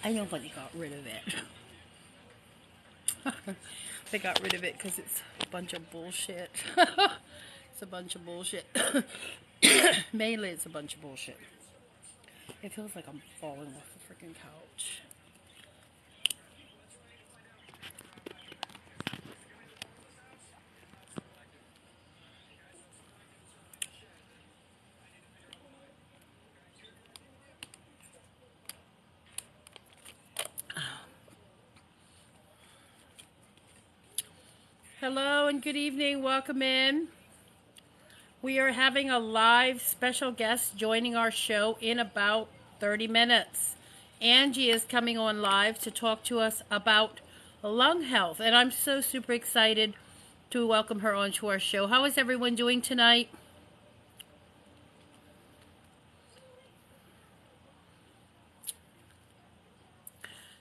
I know why they got rid of it. They got rid of it because it's a bunch of bullshit. It's a bunch of bullshit. Mainly it's a bunch of bullshit. It feels like I'm falling off the freaking couch. Hello and good evening. Welcome in. We are having a live special guest joining our show in about 30 minutes. Angie is coming on live to talk to us about lung health, and I'm so super excited to welcome her onto our show. How is everyone doing tonight?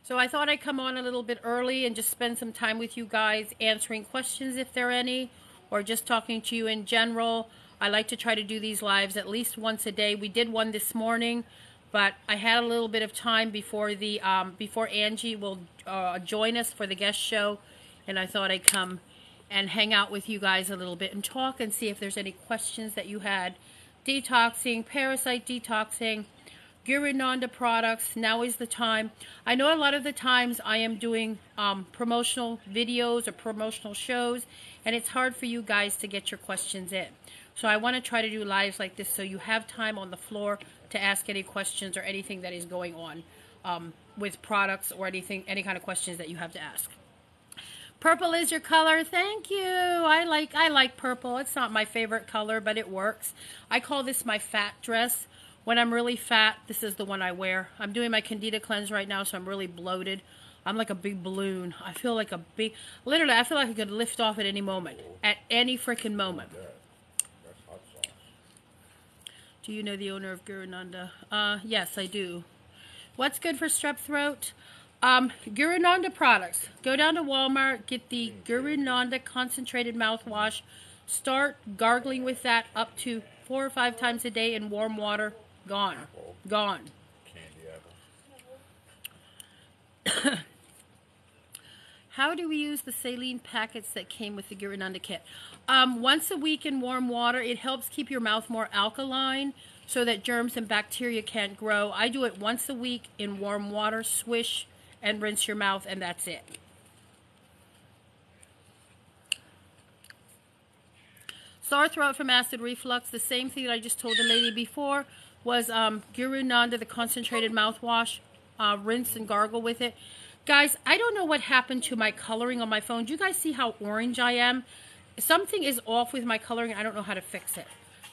So I thought I'd come on a little bit early and just spend some time with you guys answering questions if there are any, or just talking to you in general. I like to try to do these lives at least once a day. We did one this morning, but I had a little bit of time before before Angie will join us for the guest show, and I thought I'd come and hang out with you guys a little bit and talk and see if there's any questions that you had. Detoxing, parasite detoxing, Gurinanda products, now is the time. I know a lot of the times I am doing promotional videos or promotional shows, and it's hard for you guys to get your questions in. So I want to try to do lives like this so you have time on the floor to ask any questions or anything that is going on with products or anything, any kind of questions that you have to ask. Purple is your color. Thank you. I like purple. It's not my favorite color, but it works. I call this my fat dress. When I'm really fat, this is the one I wear. I'm doing my Candida cleanse right now, so I'm really bloated. I'm like a big balloon. I feel like a big, literally, I feel like I could lift off at any moment. At any freaking moment. Do you know the owner of Gurinanda? Yes, I do. What's good for strep throat? Gurinanda products. Go down to Walmart, get the Gurinanda concentrated mouthwash. Start gargling with that up to 4 or 5 times a day in warm water. Gone. Gone. How do we use the saline packets that came with the Gurinanda kit? Once a week in warm water. It helps keep your mouth more alkaline so that germs and bacteria can't grow. I do it once a week in warm water. Swish and rinse your mouth, and that's it. Sore throat from acid reflux. The same thing that I just told the lady before was Gurinanda, the concentrated mouthwash. Rinse and gargle with it. Guys, I don't know what happened to my coloring on my phone. Do you guys see how orange I am? Something is off with my coloring. I don't know how to fix it.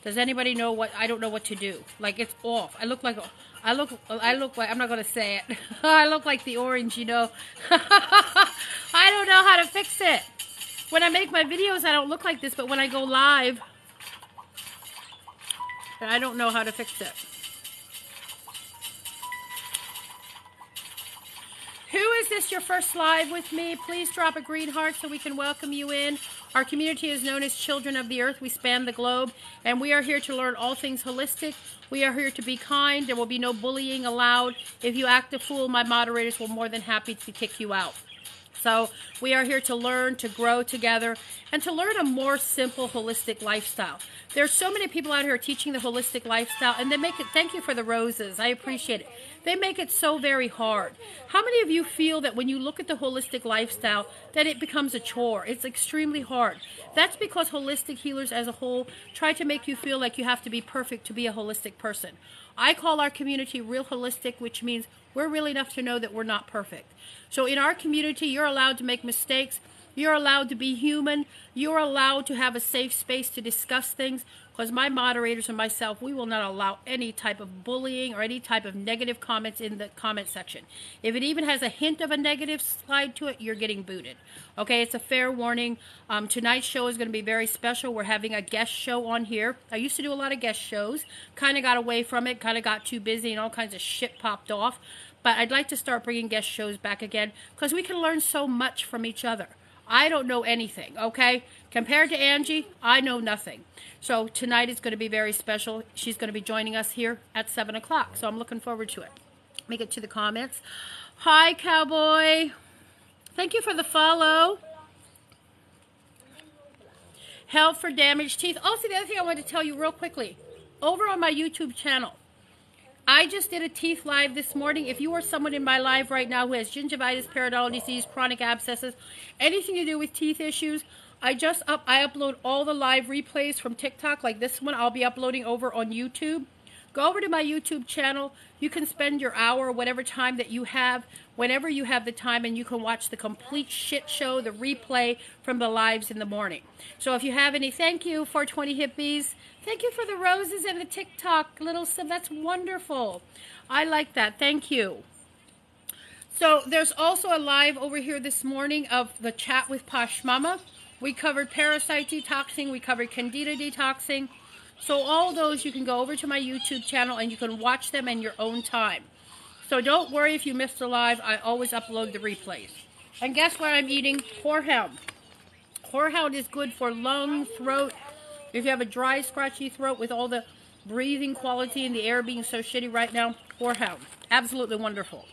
Does anybody know what? I don't know what to do. Like, it's off. I look like, I'm not going to say it. I look like the orange, you know. I don't know how to fix it. When I make my videos, I don't look like this, but when I go live, I don't know how to fix it. Who is this your first live with me? Please drop a green heart so we can welcome you in. Our community is known as Children of the Earth. We span the globe, and we are here to learn all things holistic. We are here to be kind. There will be no bullying allowed. If you act a fool, my moderators will be more than happy to kick you out. So we are here to learn, to grow together, and to learn a more simple, holistic lifestyle. There's so many people out here teaching the holistic lifestyle, and they make it, thank you for the roses, I appreciate it. They make it so very hard. How many of you feel that when you look at the holistic lifestyle, that it becomes a chore? It's extremely hard. That's because holistic healers as a whole try to make you feel like you have to be perfect to be a holistic person. I call our community real holistic, which means we're real enough to know that we're not perfect. So in our community, you're allowed to make mistakes. You're allowed to be human. You're allowed to have a safe space to discuss things, because my moderators and myself, we will not allow any type of bullying or any type of negative comments in the comment section. If it even has a hint of a negative slide to it, you're getting booted. Okay, it's a fair warning. Tonight's show is going to be very special. We're having a guest show on here. I used to do a lot of guest shows. Kind of got away from it. Kind of got too busy and all kinds of shit popped off. But I'd like to start bringing guest shows back again, because we can learn so much from each other. I don't know anything, okay? Compared to Angie, I know nothing. So tonight is going to be very special. She's going to be joining us here at 7 o'clock, so I'm looking forward to it. Let me get to the comments. Hi, Cowboy. Thank you for the follow. Help for damaged teeth. Also, the other thing I wanted to tell you real quickly. Over on my YouTube channel, I just did a teeth live this morning. If you are someone in my live right now who has gingivitis, periodontal disease, chronic abscesses, anything to do with teeth issues, I upload all the live replays from TikTok, like this one. I'll be uploading over on YouTube. Go over to my YouTube channel. You can spend your hour, whatever time that you have, whenever you have the time, and you can watch the complete shit show, the replay from the lives in the morning. So if you have any, thank you for 20 hippies. Thank you for the roses and the TikTok little stuff. That's wonderful. I like that. Thank you. So there's also a live over here this morning of the chat with Posh Mama. We covered parasite detoxing. We covered candida detoxing. So all those, you can go over to my YouTube channel and you can watch them in your own time. So don't worry if you missed a live. I always upload the replays. And guess what I'm eating? Horehound. Horehound is good for lung, throat. If you have a dry, scratchy throat with all the breathing quality and the air being so shitty right now, Horehound. Absolutely wonderful.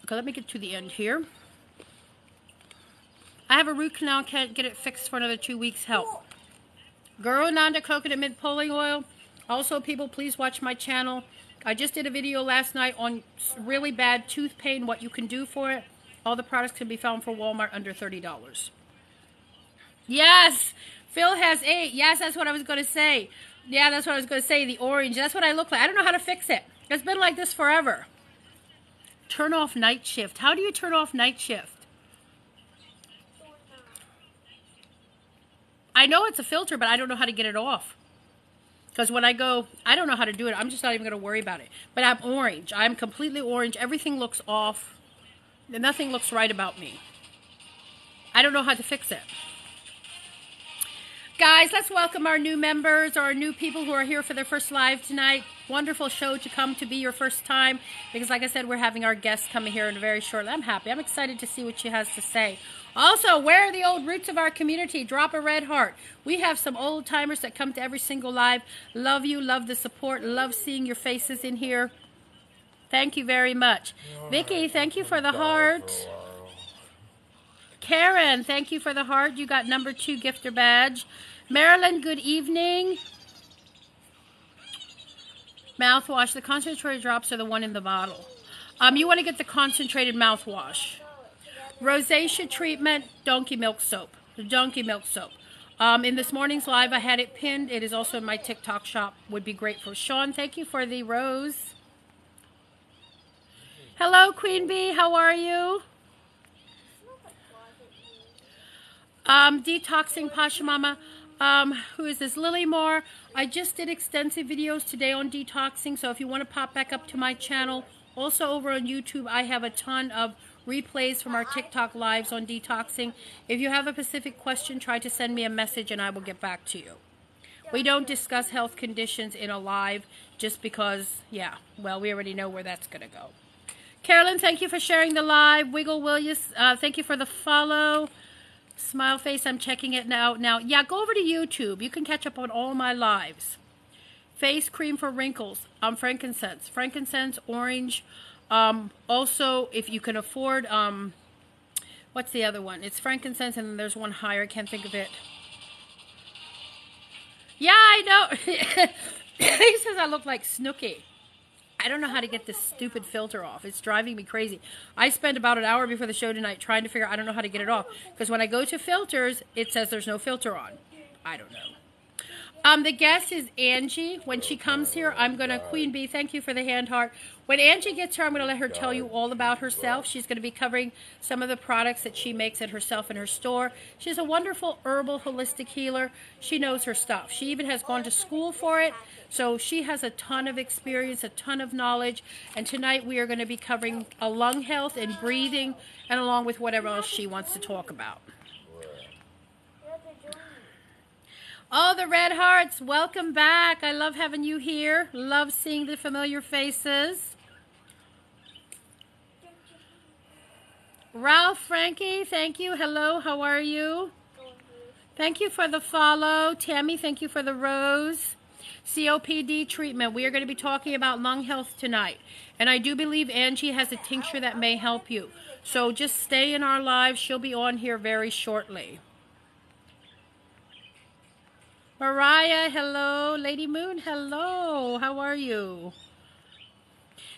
Okay, let me get to the end here. I have a root canal. Can't get it fixed for another 2 weeks. Help. Guru Nanda Coconut Mint Pulling Oil. Also, people, please watch my channel. I just did a video last night on really bad tooth pain, what you can do for it. All the products can be found for Walmart under $30. Yes! Phil has 8. Yes, that's what I was going to say. Yeah, that's what I was going to say. The orange. That's what I look like. I don't know how to fix it. It's been like this forever. Turn off night shift. How do you turn off night shift? I know it's a filter, but I don't know how to get it off. Because when I go, I don't know how to do it. I'm just not even going to worry about it. But I'm orange. I'm completely orange. Everything looks off. Nothing looks right about me. I don't know how to fix it. Guys, let's welcome our new members or our new people who are here for their first live tonight. Wonderful show to come to be your first time. Because like I said, we're having our guest coming here in a very short. I'm happy. I'm excited to see what she has to say. Also, where are the old roots of our community? Drop a red heart. We have some old timers that come to every single live. Love you. Love the support. Love seeing your faces in here. Thank you very much. Vicky, thank you for the heart. Karen, thank you for the heart. You got number 2 gifter badge. Marilyn, good evening. Mouthwash. The concentrated drops are the one in the bottle. You want to get the concentrated mouthwash. Rosacea treatment, donkey milk soap. Donkey milk soap. In this morning's live, I had it pinned. It is also in my TikTok shop. Would be great for Sean. Thank you for the rose. Hello, Queen Bee. How are you? Detoxing Pasha Mama. Who is this? Lily Moore. I just did extensive videos today on detoxing. So if you want to pop back up to my channel, also over on YouTube, I have a ton of replays from our TikTok lives on detoxing. If you have a specific question, try to send me a message and I will get back to you. We don't discuss health conditions in a live just because, yeah, well, we already know where that's going to go. Carolyn, thank you for sharing the live. Wiggle Williams, thank you for the follow. Smile Face, I'm checking it now. Yeah, go over to YouTube. You can catch up on all my lives. Face cream for wrinkles. Frankincense. Frankincense, orange. Also, if you can afford, what's the other one? It's frankincense, and then there's one higher. I can't think of it. Yeah, I know. He says I look like Snooki. I don't know how to get this stupid filter off. It's driving me crazy. I spent about an hour before the show tonight trying to figure out, I don't know how to get it off. Because when I go to filters, it says there's no filter on. I don't know. The guest is Angie. When she comes here, I'm going to, Queen Bee, thank you for the hand heart. When Angie gets here, I'm going to let her tell you all about herself. She's going to be covering some of the products that she makes at herself in her store. She's a wonderful herbal holistic healer. She knows her stuff. She even has gone to school for it. So she has a ton of experience, a ton of knowledge. And tonight we are going to be covering lung health and breathing, and along with whatever else she wants to talk about. Oh, the red hearts, welcome back. I love having you here. Love seeing the familiar faces. Ralph, Frankie, thank you. Hello, how are you? Thank you for the follow. Tammy, thank you for the rose. COPD treatment. We are going to be talking about lung health tonight. And I do believe Angie has a tincture that may help you. So just stay in our lives. She'll be on here very shortly. Mariah, hello. Lady Moon, hello. How are you?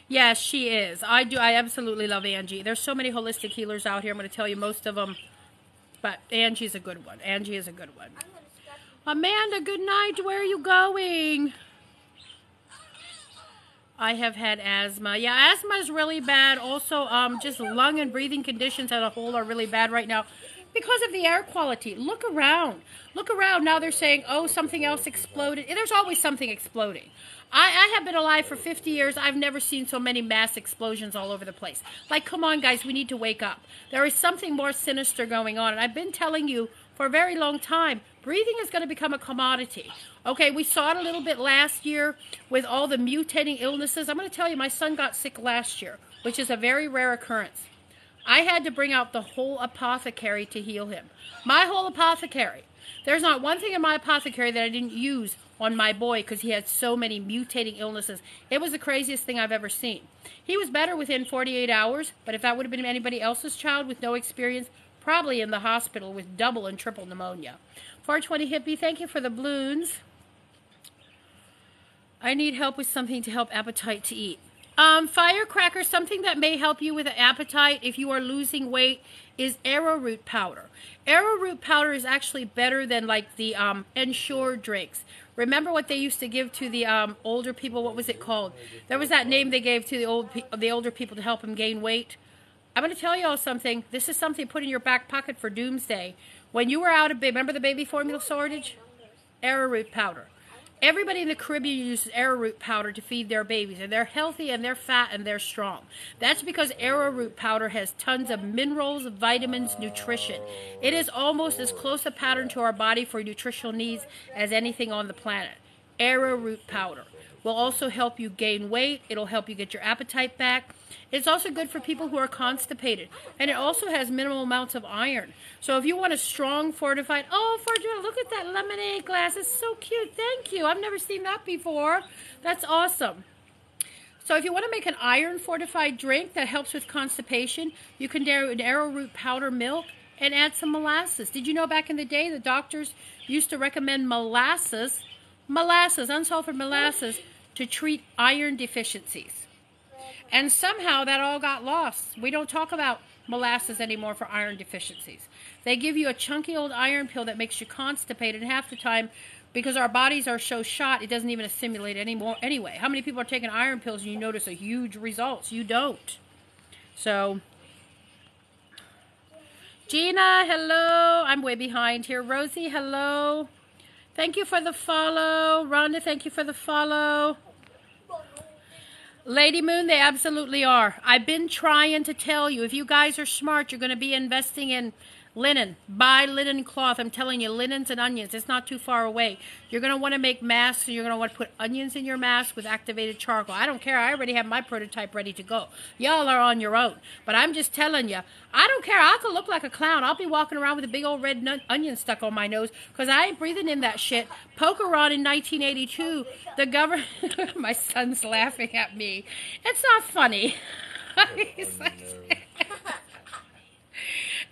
Yes, she is. I absolutely love Angie. There's so many holistic healers out here. I'm going to tell you most of them. But Angie's a good one. Angie is a good one. Amanda, good night. Where are you going? I have had asthma. Yeah, asthma is really bad. Also, just lung and breathing conditions as a whole are really bad right now because of the air quality. Look around. Look around. Now they're saying, oh, something else exploded. There's always something exploding. I have been alive for 50 years. I've never seen so many mass explosions all over the place. Like, come on, guys, we need to wake up. There is something more sinister going on. And I've been telling you for a very long time, breathing is going to become a commodity. Okay, we saw it a little bit last year with all the mutating illnesses. I'm going to tell you, my son got sick last year, which is a very rare occurrence. I had to bring out the whole apothecary to heal him. My whole apothecary. There's not one thing in my apothecary that I didn't use on my boy because he had so many mutating illnesses. It was the craziest thing I've ever seen. He was better within 48 hours, but if that would have been anybody else's child with no experience, probably in the hospital with double and triple pneumonia. 420 Hippie, thank you for the balloons. I need help with something to help appetite to eat. Firecracker, something that may help you with an appetite if you are losing weight is arrowroot powder. Arrowroot powder is actually better than like the Ensure drinks. Remember what they used to give to the older people? What was it called? There was that name they gave to the older people to help them gain weight. I'm going to tell you all something. This is something to put in your back pocket for doomsday. When you were out of, remember the baby formula shortage? Arrowroot powder. Everybody in the Caribbean uses arrowroot powder to feed their babies, and they're healthy, and they're fat, and they're strong. That's because arrowroot powder has tons of minerals, vitamins, nutrition. It is almost as close a pattern to our body for nutritional needs as anything on the planet. Arrowroot powder will also help you gain weight. It'll help you get your appetite back. It's also good for people who are constipated. And it also has minimal amounts of iron. So if you want a strong, fortified... Oh, Fortuna, look at that lemonade glass. It's so cute. Thank you. I've never seen that before. That's awesome. So if you want to make an iron-fortified drink that helps with constipation, you can do an arrowroot powder milk and add some molasses. Did you know back in the day the doctors used to recommend molasses, unsulfured molasses, to treat iron deficiencies? And somehow that all got lost. We don't talk about molasses anymore for iron deficiencies. They give you a chunky old iron pill that makes you constipated, and half the time, because our bodies are so shot, it doesn't even assimilate anymore anyway. How many people are taking iron pills and you notice a huge results? You don't. So, Gina, hello. I'm way behind here. Rosie, hello. Thank you for the follow. Rhonda, thank you for the follow. Lady Moon, they absolutely are. I've been trying to tell you, if you guys are smart, you're going to be investing in linen. Buy linen cloth. I'm telling you, linens and onions. It's not too far away. You're going to want to make masks, and you're going to want to put onions in your mask with activated charcoal. I don't care. I already have my prototype ready to go. Y'all are on your own. But I'm just telling you, I don't care. I could look like a clown. I'll be walking around with a big old red onion stuck on my nose because I ain't breathing in that shit. Pokemon in 1982, the government... My son's laughing at me. It's not funny. He's like...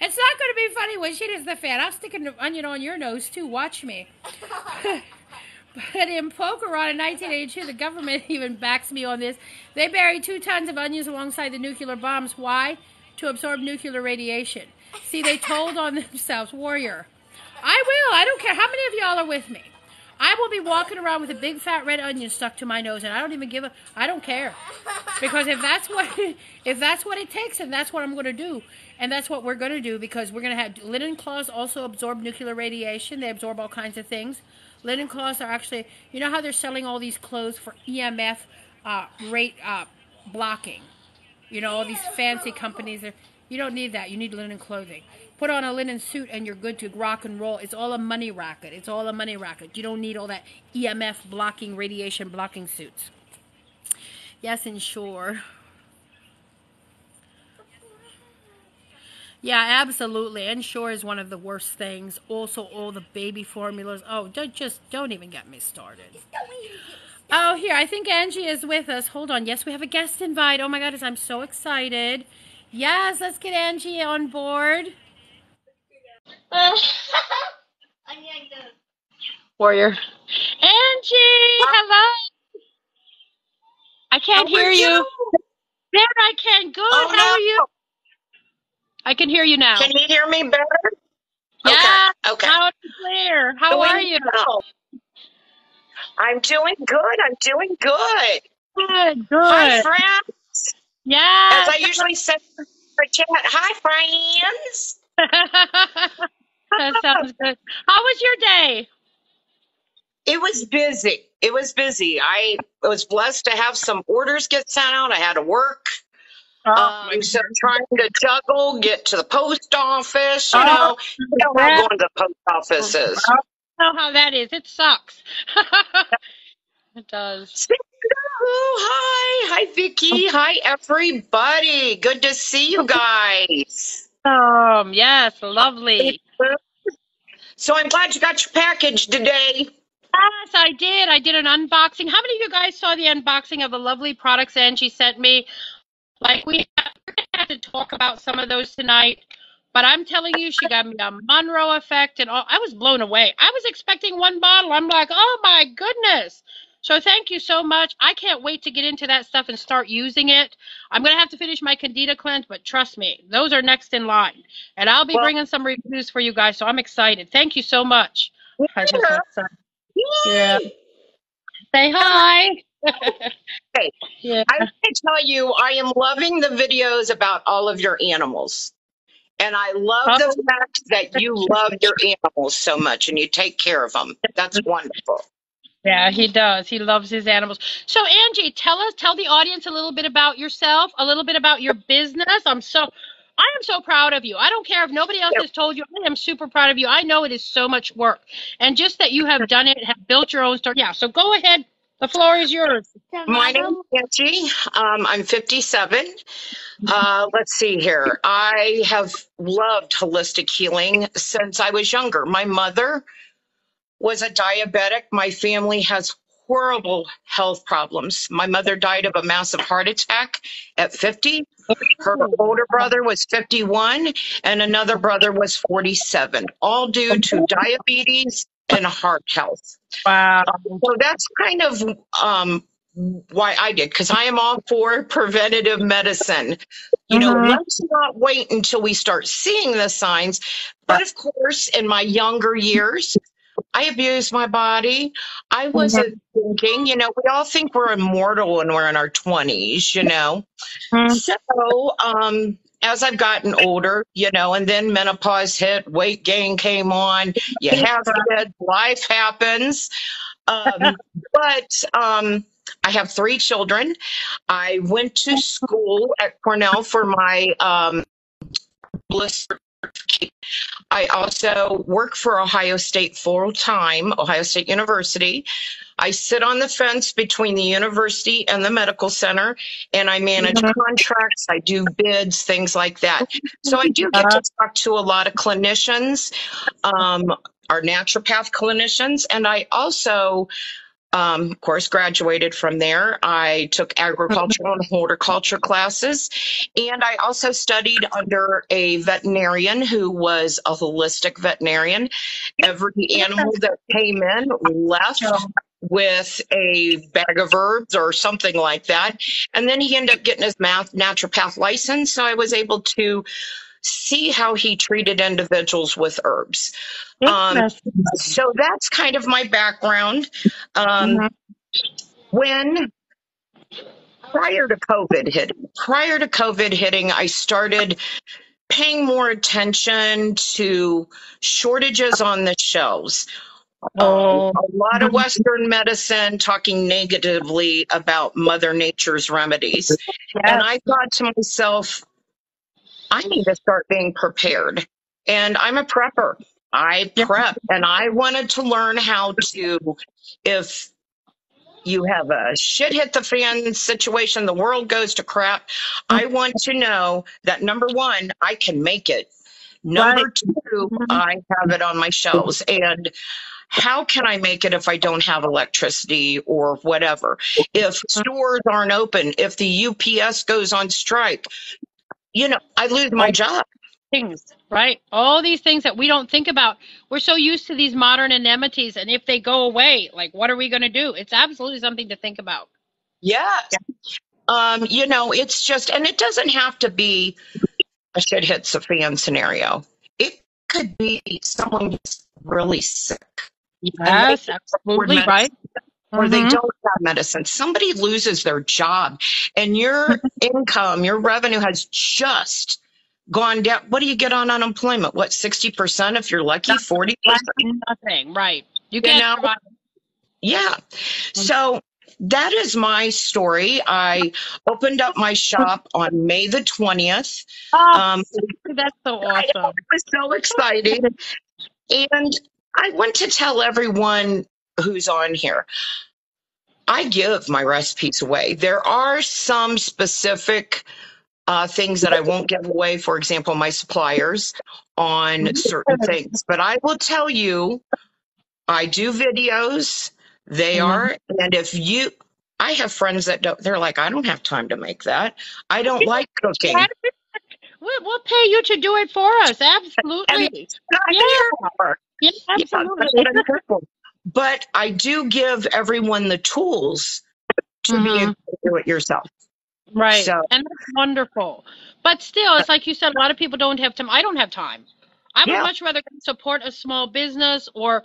It's not going to be funny when she does the fan. I'll stick an onion on your nose, too. Watch me. But in Pokemon in 1982, the government even backs me on this. They buried 2 tons of onions alongside the nuclear bombs. Why? To absorb nuclear radiation. See, they told on themselves. Warrior. I will. I don't care. How many of y'all are with me? I will be walking around with a big fat red onion stuck to my nose, and I don't even give a... I don't care. Because if that's what it takes, and that's what I'm going to do, and that's what we're going to do, because we're going to have... Linen cloths also absorb nuclear radiation. They absorb all kinds of things. Linen cloths are actually... You know how they're selling all these clothes for EMF rate blocking? You know, all these fancy companies. You don't need that. You need linen clothing. Put on a linen suit and you're good to rock and roll. It's all a money racket. It's all a money racket. You don't need all that EMF blocking, radiation blocking suits. Yes, and sure. Yeah, absolutely. Ensure is one of the worst things. Also, all the baby formulas. Oh, don't even get me started. Oh, here, I think Angie is with us. Hold on. Yes, we have a guest invite. Oh my goodness, I'm so excited. Yes, let's get Angie on board. Warrior. Angie, hello. I How can't are hear you? you. There, I can. Good. Oh How are you? no. I can hear you now. Can you hear me better? Okay. Yeah, Okay. loud and clear. How are Doing you? well. I'm doing good. I'm doing good. Good, Hi, good. friends. As Yes. I usually say for chat, hi, friends. That sounds good. How was your day? It was busy. It was busy. I was blessed to have some orders get sent out. I had to work. Oh my So goodness. trying to juggle, get to the post office, Oh, you know how yeah. going to the post office is. I know how that is. It sucks. It does. Hi. Hi, Vicky. Hi, everybody. Good to see you guys. Yes, lovely. So I'm glad you got your package today. Yes, I did. I did an unboxing. How many of you guys saw the unboxing of the lovely products Angie sent me? Like we're gonna have to talk about some of those tonight. But I'm telling you, she got me a Monroe effect and all. I was blown away. I was expecting one bottle. I'm like, oh my goodness. So thank you so much. I can't wait to get into that stuff and start using it. I'm gonna have to finish my Candida cleanse, but trust me, those are next in line. And I'll be Well, bringing some reviews for you guys. So I'm excited. Thank you so much. I just here. want to yeah. Yay! Say hi. Okay. Yeah. I want to tell you, I am loving the videos about all of your animals. And I love the Oh, fact that you love your animals so much and you take care of them. That's wonderful. yeah, he does. He loves his animals. So Angie, tell the audience a little bit about yourself, a little bit about your business. I am so proud of you. I don't care if nobody else has told you. I am super proud of you. I know it is so much work. And just that you have done it, have built your own store. Yeah, so go ahead. The floor is yours. My name's Angie. I'm 57. Let's see here. I have loved holistic healing since I was younger. My mother was a diabetic. My family has horrible health problems. My mother died of a massive heart attack at 50. Her older brother was 51, and another brother was 47, all due to diabetes and heart health. Wow. So that's kind of why I did, because I am all for preventative medicine. Mm-hmm. Let's not wait until we start seeing the signs. But of course, in my younger years, I abused my body. I wasn't thinking, we all think we're immortal when we're in our 20s. So, as I've gotten older, and then menopause hit, weight gain came on, you have kids, life happens. But I have 3 children. I went to school at Cornell for my bliss. I also work for Ohio State full time, Ohio State University. I sit on the fence between the university and the medical center, and I manage contracts. I do bids, things like that. So I do get to talk to a lot of clinicians, our naturopath clinicians, and I also of course, graduated from there. I took agricultural and horticulture classes, and I also studied under a veterinarian who was a holistic veterinarian. Every animal that came in left with a bag of herbs or something like that. And then he ended up getting his naturopath license, so I was able to see how he treated individuals with herbs. So that's kind of my background. When prior to COVID hitting, I started paying more attention to shortages on the shelves. A lot of Western medicine talking negatively about Mother Nature's remedies. And I thought to myself, I need to start being prepared. And I'm a prepper. I prep, and I wanted to learn how to, if you have a shit hit the fan situation, the world goes to crap. I want to know that number one, I can make it. Right. Number two, Mhm. I have it on my shelves. And how can I make it if I don't have electricity or whatever? If stores aren't open, if the UPS goes on strike, I lose my All job. things, right? All these things that we don't think about. We're so used to these modern amenities, and if they go away, like, what are we going to do? It's absolutely something to think about. Yes. It's just, and it doesn't have to be a shit hits a fan scenario. It could be someone gets really sick and they Yes, can't afford absolutely, right? medicine or they Mm-hmm. don't have medicine. Somebody loses their job and your income, your revenue has just gone down. What do you get on unemployment? What, 60% if you're lucky, 40%? Nothing, right? You You can't know? survive. Yeah. So that is my story. I opened up my shop on May the 20th. Oh, Um, that's so I know awesome. it was so exciting. And I want to tell everyone who's on here, I give my recipes away. There are some specific things that I won't give away, for example, my suppliers on certain things. But I will tell you, I do videos. They Mhm. are, and I have friends that they're like, I don't have time to make that. I don't like cooking. We'll pay you to do it for us. And Absolutely. that's not Yeah, an hour. yeah, Yeah, that's absolutely. uncomfortable. But I do give everyone the tools to be able Hmm. to do it yourself. Right. So, And that's wonderful. But still, it's like you said, a lot of people don't have time. I don't have time. I would yeah, much rather support a small business or,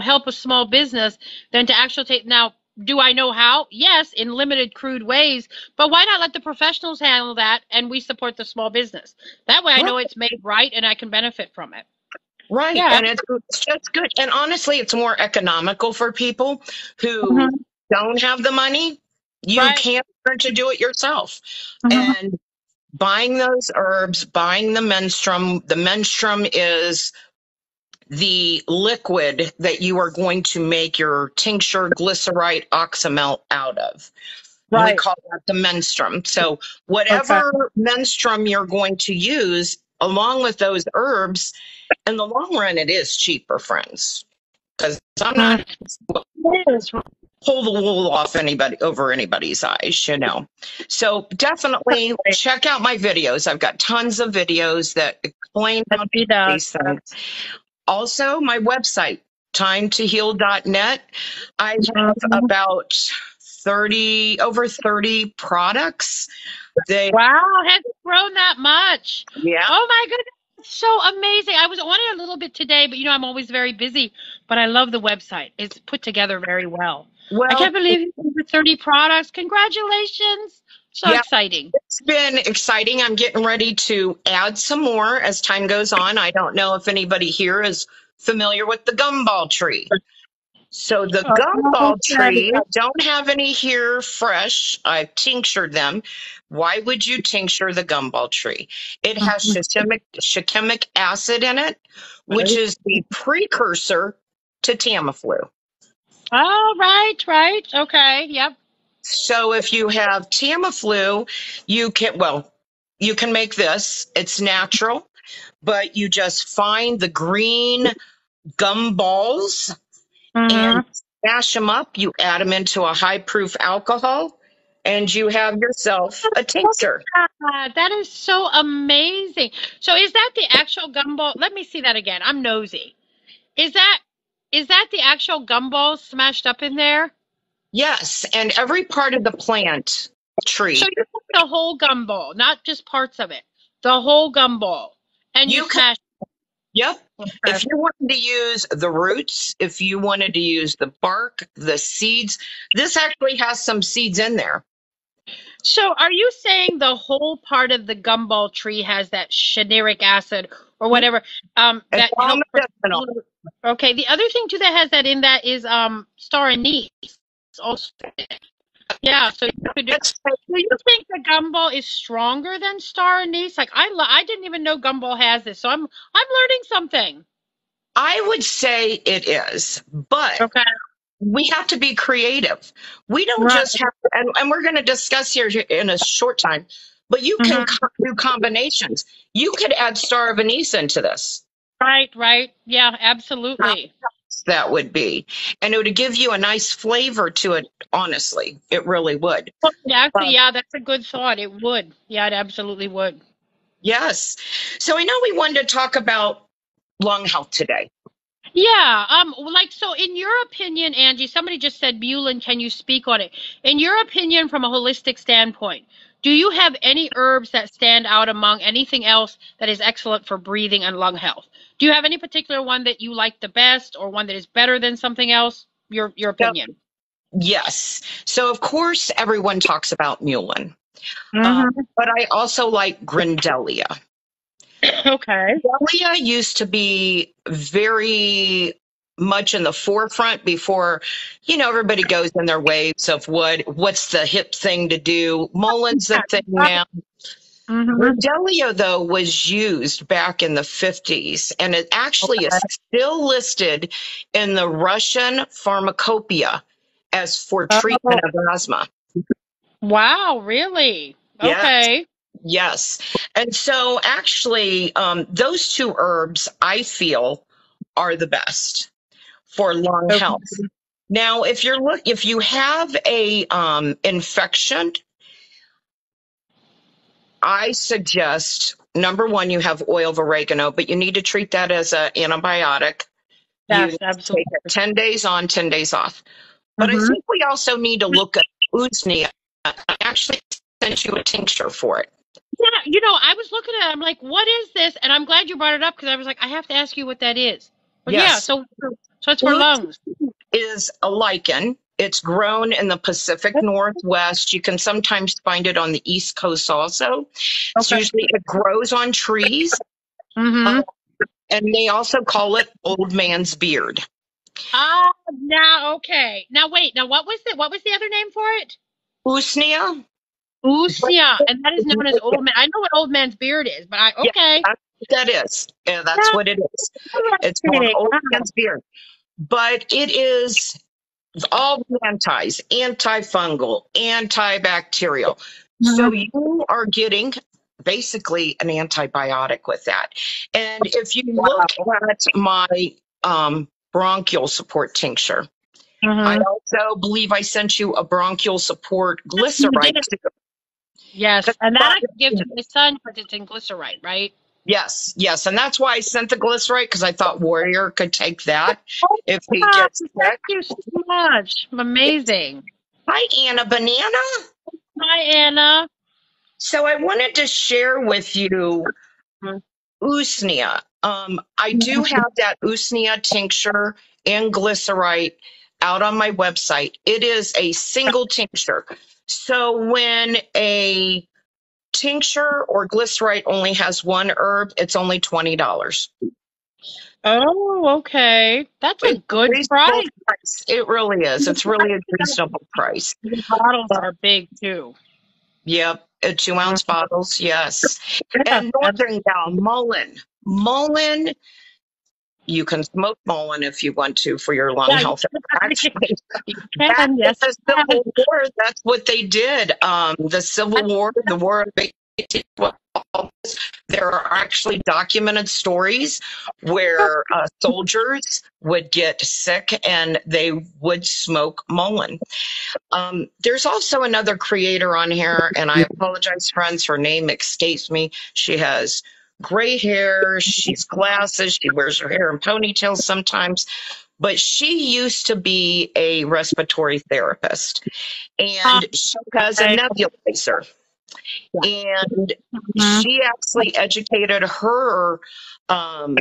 help a small business than to actually take. Now, do I know how? Yes, in limited, crude ways. But why not let the professionals handle that and we support the small business? That way I right, know it's made right and I can benefit from it. right. Yeah. And it's just good. And honestly, it's more economical for people who Hmm. don't have the money. You Right. can't learn to do it yourself. Hmm. And buying those herbs, buying the menstruum. The menstruum is the liquid that you are going to make your tincture glycerite oxymel out of. We Right. call that the menstruum. So Okay. whatever menstruum you're going to use, along with those herbs, in the long run, it is cheaper, friends. Because I'm not Mm. Yes. pull the wool off anybody's eyes. So definitely check out my videos. I've got tons of videos that explain Yes, how to he do does. these things. Also, my website, timetoheal.net. I have Mhm. about over 30 products. They, Wow, has it grown that much? yeah. Oh my goodness, it's so amazing. I was on it a little bit today, but I'm always very busy. But I love the website. It's put together very well. I Well, can't believe you have over 30 products. Congratulations. So yeah, exciting. it's been exciting. I'm getting ready to add some more as time goes on. I don't know if anybody here is familiar with the gumball tree. So the gumball Okay. tree, I don't have any here fresh. I've tinctured them. Why would you tincture the gumball tree? It has shikimic acid in it, which Right. is the precursor to Tamiflu. Oh, right, right. Okay. Yep. So if you have Tamiflu, you can make this. It's natural, but you just find the green gumballs and Mm-hmm. smash them up. You add them into a high proof alcohol, and you have yourself a Look tincture. at that. That is so amazing. So is that the actual gumball? Let me see that again. I'm nosy. Is that is that the actual gumballs smashed up in there? Yes, and every part of the plant So tree, you took the whole gumball, not just parts of it. The whole gumball. And you you can, smashed yep. it. If Okay. you wanted to use the roots, if you wanted to use the bark, the seeds, this actually has some seeds in there. So are you saying the whole part of the gumball tree has that cyanuric acid or whatever It's that all helps medicinal. okay, the other thing too that has that in that is star anise also. Yeah, so you could do. It's, Do you think the gumball is stronger than star anise? Like I didn't even know gumball has this, so I'm learning something. I would say it is, but Okay. we have to be creative. We don't Right. just have, and we're going to discuss here in a short time, but you can Hmm. do combinations. You could add star of anise into this. Right, right. Yeah, How absolutely. nice that would be. And it would give you a nice flavor to it, honestly. It really would. Well, actually, Um, yeah, that's a good thought. It would. Yeah, it absolutely would. yes. So I know we wanted to talk about lung health today. Yeah, like so in your opinion, Angie, somebody just said Mulin, can you speak on it? In your opinion, from a holistic standpoint, do you have any herbs that stand out among anything else that is excellent for breathing and lung health? Do you have any particular one that you like the best or one that is better than something else? Your So, opinion. yes. So, of course, everyone talks about mullein, Hmm. but I also like grindelia. Okay. Grindelia used to be very much in the forefront before, everybody goes in their waves of what's the hip thing to do. Mulleine's the thing now. Mm-hmm. Grindelia, though, was used back in the 50s, and it actually is still listed in the Russian pharmacopoeia as for treatment Oh, of asthma. wow, really? Yes, Okay. yes. And so, actually, those two herbs I feel are the best for lung Okay. health. Now, if you have a infection, I suggest number one, you have oil of oregano, but you need to treat that as an antibiotic. You Yes, need to take absolutely. it 10 days on, 10 days off. But I Mm-hmm. think we also need to look at usnea. I actually sent you a tincture for it. Yeah, I was looking at it, I'm like, what is this? And I'm glad you brought it up because I was like, I have to ask you what that is. But yeah, Yes. so it's for Us lungs. is a lichen. It's grown in the Pacific Northwest. You can sometimes find it on the East Coast also. It's Okay. usually, it grows on trees. Uh, Mm-hmm. and they also call it old man's beard. Ah, now okay. Now wait. Now what was the other name for it? Usnea. Usnia, and that is known as old man. I know what old man's beard is, but I Yeah, okay. that's what that is. Yeah, that's That's what it is. It's called interesting. old Wow. man's beard. But it is all the antis, antifungal, antibacterial. So Mhm. you are getting basically an antibiotic with that. And if you look Wow. at my bronchial support tincture, I Mm-hmm. also believe I sent you a bronchial support You did glycerite it. too. Yes, and that I can give That's to my son because it's in glycerite, right? Yes, yes. And that's why I sent the glycerite because I thought Warrior could take that Oh if he my gets gosh, thank sick. you so much. Amazing. Hi, Anna Banana. Hi, Anna. So I wanted to share with you usnea. I do have that usnea tincture and glycerite out on my website. It is a single tincture. So when a tincture or glycerite only has one herb, it's only $20. Oh, okay. That's a It's a good reasonable price. price. It really is. It's really a reasonable price. The bottles Uh, are big too. yep, 2 ounce bottles, yes. Yeah, And Northern Gal, mullein. Mullein, you can smoke mullein if you want to for your lung yeah, health. Actually, you back can. in Yes, the you can. Civil War, that's what they did. The Civil War, the War of 1812. There are actually documented stories where soldiers would get sick and they would smoke mullein. There's also another creator on here, and I apologize, friends. Her name escapes me. She has gray hair. She's glasses. She wears her hair in ponytails sometimes. But she used to be a respiratory therapist, Um, and she has a okay. nebulizer. Yeah. And Mhm. she actually educated her um,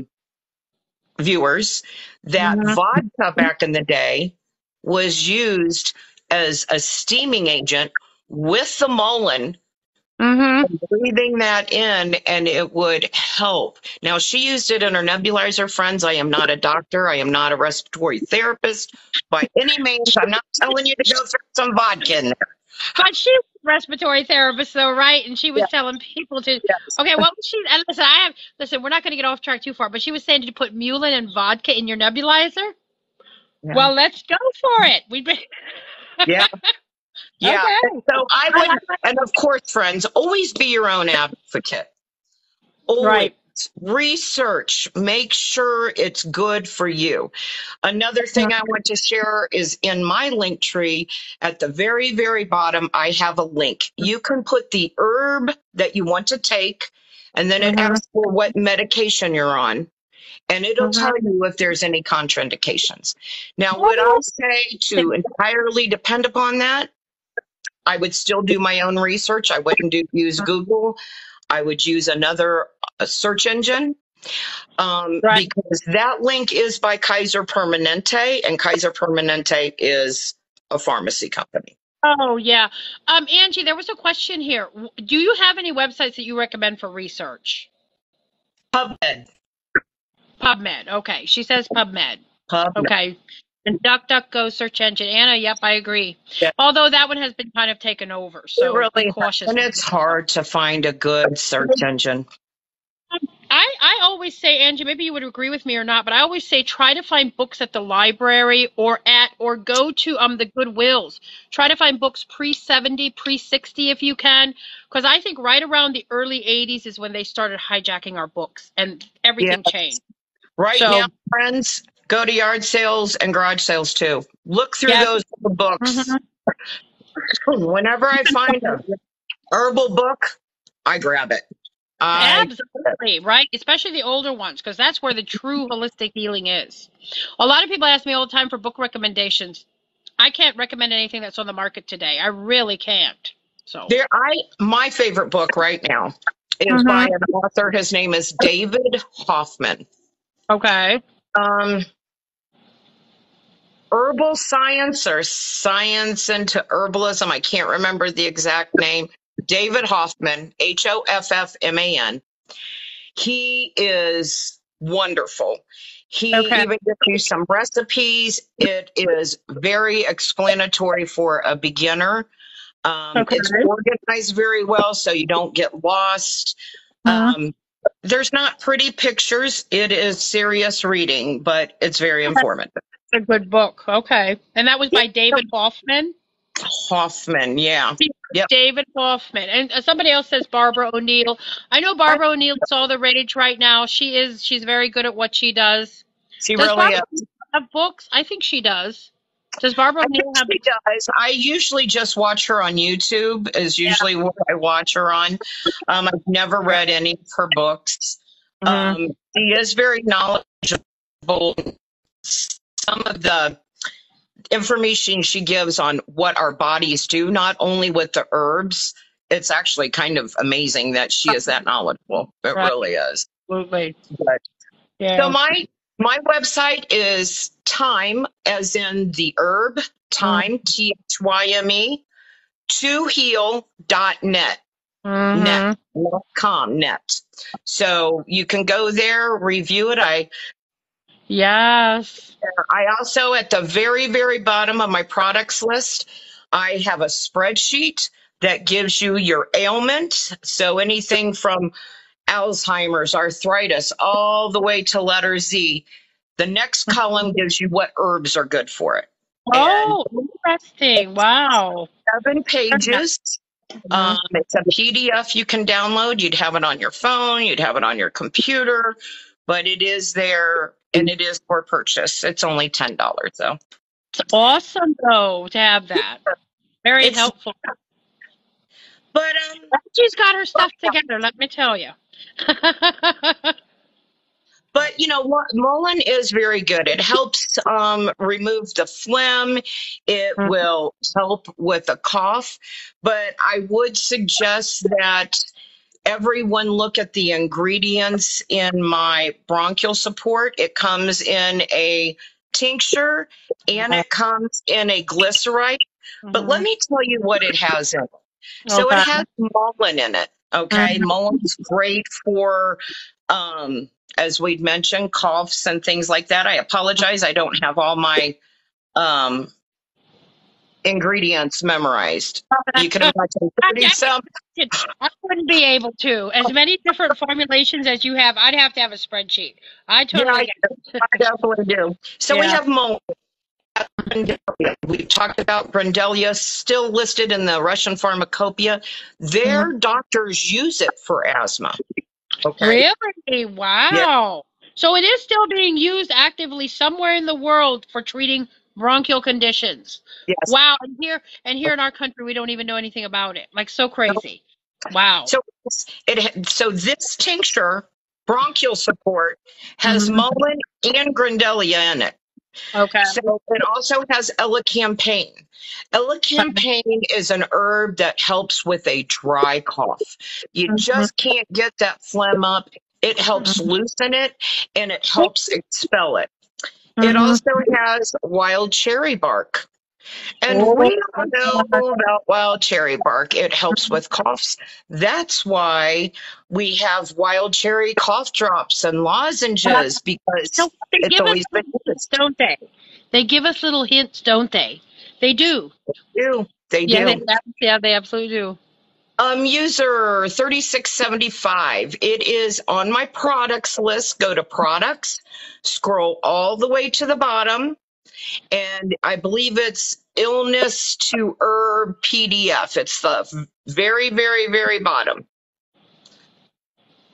viewers that Mhm. vodka back in the day was used as a steaming agent with the mullein, Mhm. breathing that in, and it would help. Now, she used it in her nebulizer, friends. I am not a doctor. I am not a respiratory therapist by any means. I'm not telling you to go throw some vodka in there. But she was a respiratory therapist, though, right? And she Yeah, was telling people to. yes. Okay, what was she? And listen, listen. We're not going to get off track too far, but she was saying to put mullein and vodka in your nebulizer. Yeah. Well, let's go for it. We've been Yeah. Yeah. okay. So I would, and of course, friends, always be your own advocate. Always Right. research, make sure it's good for you. Another thing I want to share is in my link tree at the very, very bottom, I have a link. You can put the herb that you want to take, and then it asks for what medication you're on, and it'll tell you if there's any contraindications. Now, would I say to entirely depend upon that? I would still do my own research. I wouldn't use Google. I would use another search engine Right. because that link is by Kaiser Permanente, and Kaiser Permanente is a pharmacy company. Oh, yeah. Angie, there was a question here. Do you have any websites that you recommend for research? PubMed. PubMed. Okay. She says PubMed. PubMed. Okay. And DuckDuckGo search engine. Anna, yep, I agree. Yeah. Although that one has been kind of taken over, so really be cautious. And it's hard to find a good search engine. I always say, Angie, maybe you would agree with me or not, but I always say try to find books at the library or go to the Goodwills. Try to find books pre-70, pre-60 if you can, because I think right around the early 80s is when they started hijacking our books and everything changed. Right now, friends, go to yard sales and garage sales too. Look through those books. Whenever I find a herbal book, I grab it. Absolutely, right? Especially the older ones, because that's where the true holistic healing is. A lot of people ask me all the time for book recommendations. I can't recommend anything that's on the market today. I really can't. So my favorite book right now is by an author. His name is David Hoffman. Okay. Herbal science or science into herbalism. I can't remember the exact name. David Hoffman, Hoffman. He is wonderful. He even gives you some recipes. It is very explanatory for a beginner. It's organized very well, so you don't get lost. There's not pretty pictures. It is serious reading, but it's very informative. It's a good book. Okay. And that was by David Hoffman? Hoffman, yeah. Yep. David Hoffman. And somebody else says Barbara O'Neill. I know Barbara O'Neill is all the rage right now. She's very good at what she does. She really is. Have books? I think she does. Does Barbara O'Neill have? She does. I usually just watch her on YouTube. Is usually what I watch her on. I've never read any of her books. She is very knowledgeable. Some of the information she gives on what our bodies do, not only with the herbs, it's actually kind of amazing that she is that knowledgeable. It really is. Absolutely. So my website is Thyme, as in the herb, Thyme, THYME, toheal.net. Net. So you can go there, review it. I also, at the very, very bottom of my products list, I have a spreadsheet that gives you your ailment. So anything from Alzheimer's, arthritis, all the way to letter Z. The next column gives you what herbs are good for it. Oh, interesting. Wow. 7 pages. It's a PDF you can download. You'd have it on your phone. You'd have it on your computer. But it is there, and it is for purchase. It's only $10, though. It's awesome, though, to have that. Very helpful. But she's got her stuff together, let me tell you. But, you know, mullein is very good. It helps remove the phlegm. It will help with a cough. But I would suggest that everyone look at the ingredients in my bronchial support. It comes in a tincture and it comes in a glyceride. But let me tell you what it has in it. So it has mullein in it. Okay. Mullein is great for, as we'd mentioned, coughs and things like that. I apologize. I don't have all my ingredients memorized. You can imagine 30-some. I wouldn't be able to. As many different formulations as you have, I'd have to have a spreadsheet. I totally I definitely do. So we have mullein. We talked about Grandelia, still listed in the Russian Pharmacopoeia. Their doctors use it for asthma. Okay. Really? Yeah. Wow. So it is still being used actively somewhere in the world for treating bronchial conditions. Yes. Wow. And here in our country, we don't even know anything about it. Like, so crazy. Wow. So so this tincture, bronchial support, has Mhm. mullein and Grandelia in it. Okay. So it also has elecampane. Elecampane is an herb that helps with a dry cough. You Mhm. just can't get that phlegm up. It helps loosen it and it helps expel it. It Mhm. also has wild cherry bark. And Oh, we all know about wild cherry bark. It helps with coughs. That's why we have wild cherry cough drops and lozenges no, because they it's give us always been little hints, used. don't they? They give us little hints, don't they? They do. They Yeah, do. they absolutely do. User 3675. It is on my products list. Go to products, scroll all the way to the bottom, and I believe it's illness to herb PDF. It's the very, very, very bottom.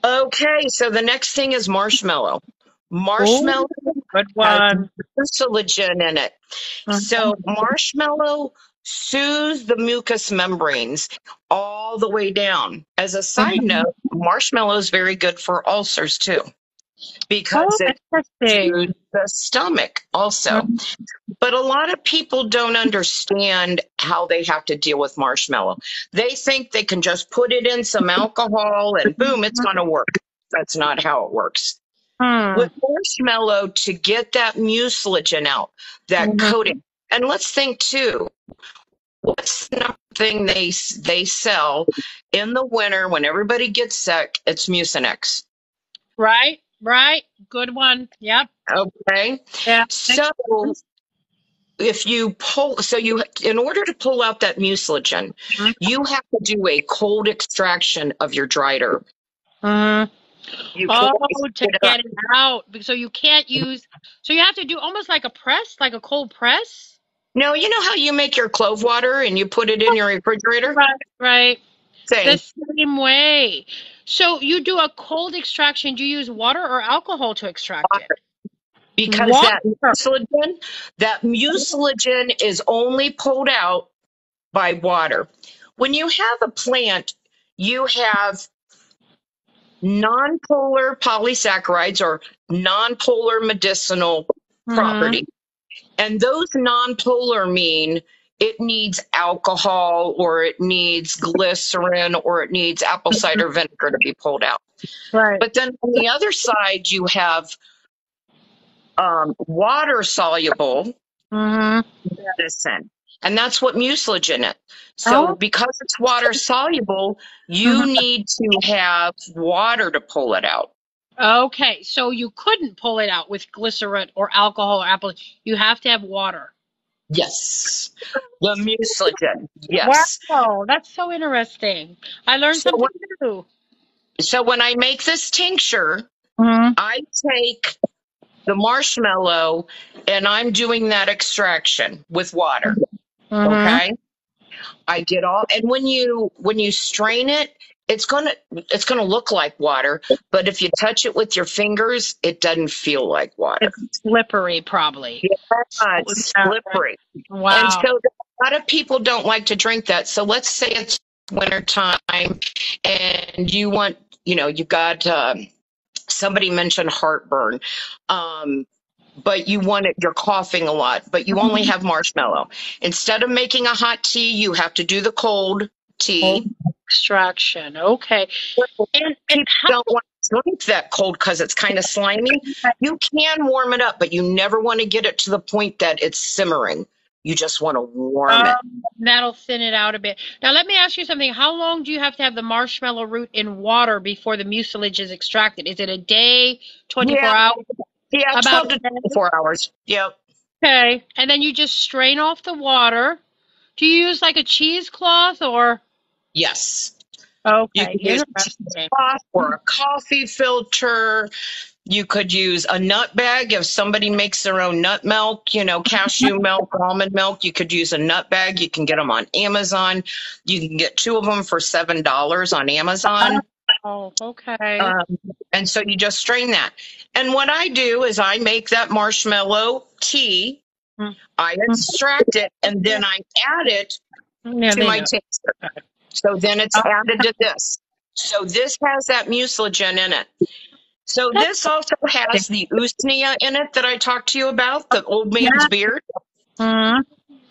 Okay, so the next thing is marshmallow. Oh, Marshmallow good has one. mucilage in it. So marshmallow soothes the mucous membranes all the way down. As a side Mhm. note, marshmallow is very good for ulcers too, Oh, because it interesting. soothes the stomach also. But a lot of people don't understand how they have to deal with marshmallow. They think they can just put it in some alcohol and boom, it's going to work. That's not how it works. Hmm. With marshmallow, to get that mucilage out, that Mhm. coating. And let's think too, what's the number thing they sell in the winter when everybody gets sick? It's Mucinex. Right, right. Good one. Yep. Okay. Yeah. So if you pull, so you, in order to pull out that mucilage, you have to do a cold extraction of your dried herb. Mhm. You can't Oh, to spit it up. get it out. So you can't use, so you have to do almost like a press, like a cold press? No, you know how you make your clove water and you put it in your refrigerator? Right, right. The Same. same way. So you do a cold extraction. Do you use water or alcohol to extract it? Because Water. that mucilage is only pulled out by water. When you have a plant, you have nonpolar polysaccharides or nonpolar medicinal Mm-hmm. property. And those nonpolar mean it needs alcohol or it needs glycerin or it needs apple cider vinegar to be pulled out. Right. But then on the other side, you have water soluble Mm-hmm. medicine. And that's what mucilage in it. So Oh. because it's water soluble, you Mhm. need to have water to pull it out. Okay, so you couldn't pull it out with glycerin or alcohol or apple. You have to have water. Yes. The mucilage. Yes. Wow, that's so interesting. I learned So something new. when I make this tincture, Mm-hmm. I take the marshmallow and I'm doing that extraction with water. Mm-hmm. Okay. I get all, and when you strain it, it's gonna look like water, but if you touch it with your fingers, it doesn't feel like water. It's slippery, probably. Yeah, So, it's yeah. slippery. And Wow. so a lot of people don't like to drink that. So let's say it's wintertime and you got somebody mentioned heartburn. But you're coughing a lot, but you only have marshmallow. Instead of making a hot tea, you have to do the cold Cold tea. extraction. Okay. And People how? don't want to drink that cold because it's kind of slimy. You can warm it up, but you never want to get it to the point that it's simmering. You just want to warm it. That'll thin it out a bit. Now, let me ask you something. How long do you have to have the marshmallow root in water before the mucilage is extracted? Is it a day, 24 Yeah, hours? yeah, About 12 to a day? 24 hours. Yep. Okay. And then you just strain off the water. Do you use like a cheesecloth or? Yes. You Okay, can use a interesting. teapot or a coffee filter. You could use a nut bag if somebody makes their own nut milk, cashew milk, almond milk. You could use a nut bag. You can get them on Amazon. You can get 2 of them for $7 on Amazon. Oh, okay. And so you just strain that. And what I do is I make that marshmallow tea. I extract it and then I add it to my taster. So then it's added to this. So this has that mucilage in it. So this also has the usnea in it that I talked to you about, the old man's beard. And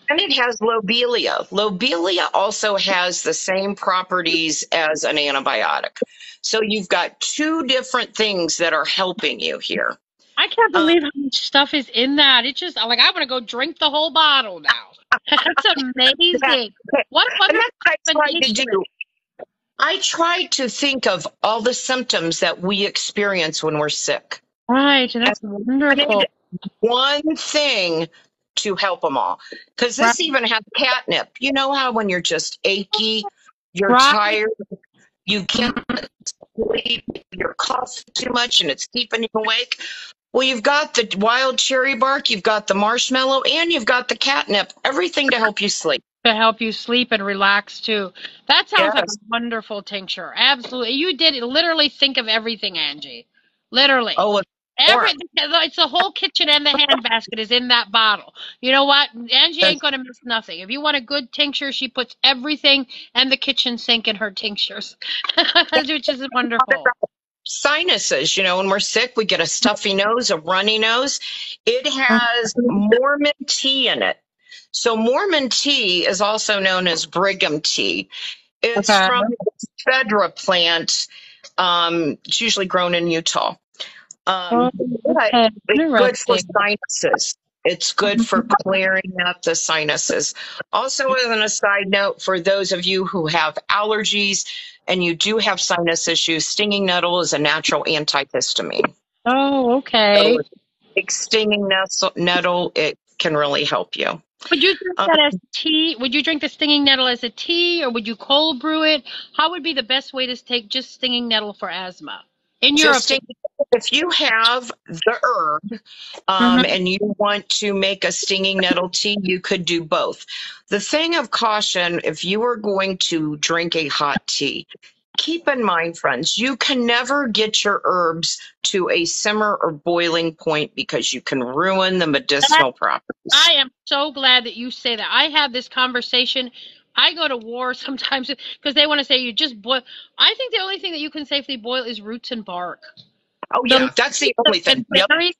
it has lobelia. Lobelia also has the same properties as an antibiotic. So you've got 2 different things that are helping you here. I can't believe how much stuff is in that. It's just like I want to go drink the whole bottle now. That's amazing. What a wonderful combination. I try to think of all the symptoms that we experience when we're sick. Right, and that's wonderful. One thing to help them all. Because this even has catnip. You know how when you're just achy, you're tired, you can't sleep, you're coughing too much and it's keeping you awake? Well, you've got the wild cherry bark, you've got the marshmallow, and you've got the catnip. Everything to help you sleep. To help you sleep and relax too. That sounds like a wonderful tincture. Absolutely. You did literally think of everything, Angie. Literally. Oh, everything. It's the whole kitchen and the handbasket is in that bottle. You know what? Angie ain't going to miss nothing. If you want a good tincture, she puts everything and the kitchen sink in her tinctures, which is wonderful. Sinuses, when we're sick, we get a stuffy nose, a runny nose. It has Mormon tea in it. So Mormon tea is also known as Brigham tea. It's from the Phaedra plant. It's usually grown in Utah. It's good for sinuses. It's good for clearing out the sinuses. Also, as an aside note, for those of you who have allergies and you do have sinus issues, stinging nettle is a natural antihistamine. Oh, okay. So stinging nettle, it can really help you. Would you drink that as tea? Would you drink the stinging nettle as a tea, or would you cold brew it? How would be the best way to take just stinging nettle for asthma? In your opinion? If you have the herb and you want to make a stinging nettle tea, you could do both. The thing of caution, if you are going to drink a hot tea, keep in mind, friends, you can never get your herbs to a simmer or boiling point because you can ruin the medicinal properties. I am so glad that you say that. I have this conversation. I go to war sometimes because they want to say you just boil. I think the only thing that you can safely boil is roots and bark. Oh, yeah, that's the only thing.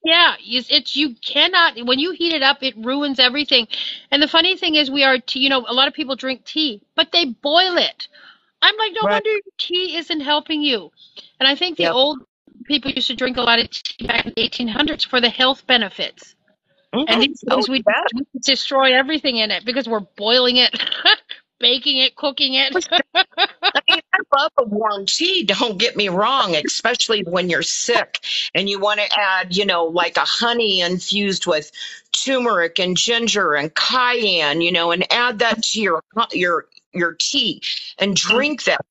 Yeah, you cannot, when you heat it up, it ruins everything. And the funny thing is a lot of people drink tea, but they boil it. I'm like, no wonder your tea isn't helping you. And I think the old people used to drink a lot of tea back in the 1800s for the health benefits. And these days we destroy everything in it because we're boiling it, baking it, cooking it. I love a warm tea, don't get me wrong, especially when you're sick and you want to add, like a honey infused with turmeric and ginger and cayenne, and add that to your tea and drink that,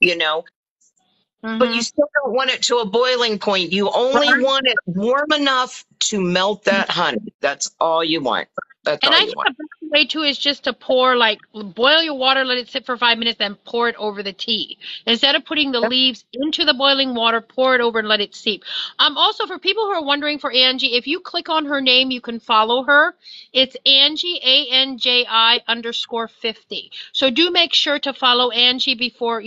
But you still don't want it to a boiling point. You only want it warm enough to melt that honey. That's all you want. That's all you want. The best way too is just to pour, boil your water, let it sit for 5 minutes, then pour it over the tea. Instead of putting the leaves into the boiling water, pour it over and let it steep. Also, for people who are wondering for Angie, if you click on her name, you can follow her. It's Angi, ANJI_50. So do make sure to follow Angie before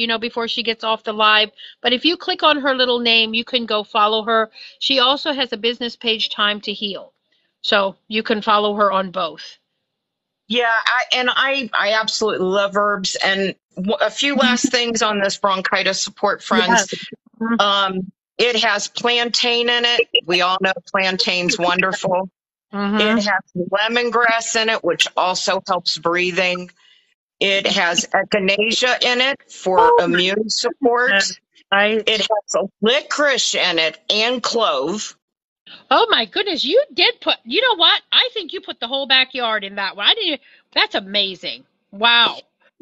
she gets off the live. But if you click on her little name, you can go follow her. She also has a business page, Time to Heal. So you can follow her on both. Yeah, I absolutely love herbs. And a few last things on this bronchitis support, friends. Yes. It has plantain in it. We all know plantain's wonderful. It has lemongrass in it, which also helps breathing. It has echinacea in it for immune support. It has licorice in it and clove. Oh my goodness, you did put, you know what? I think you put the whole backyard in that one. That's amazing. Wow.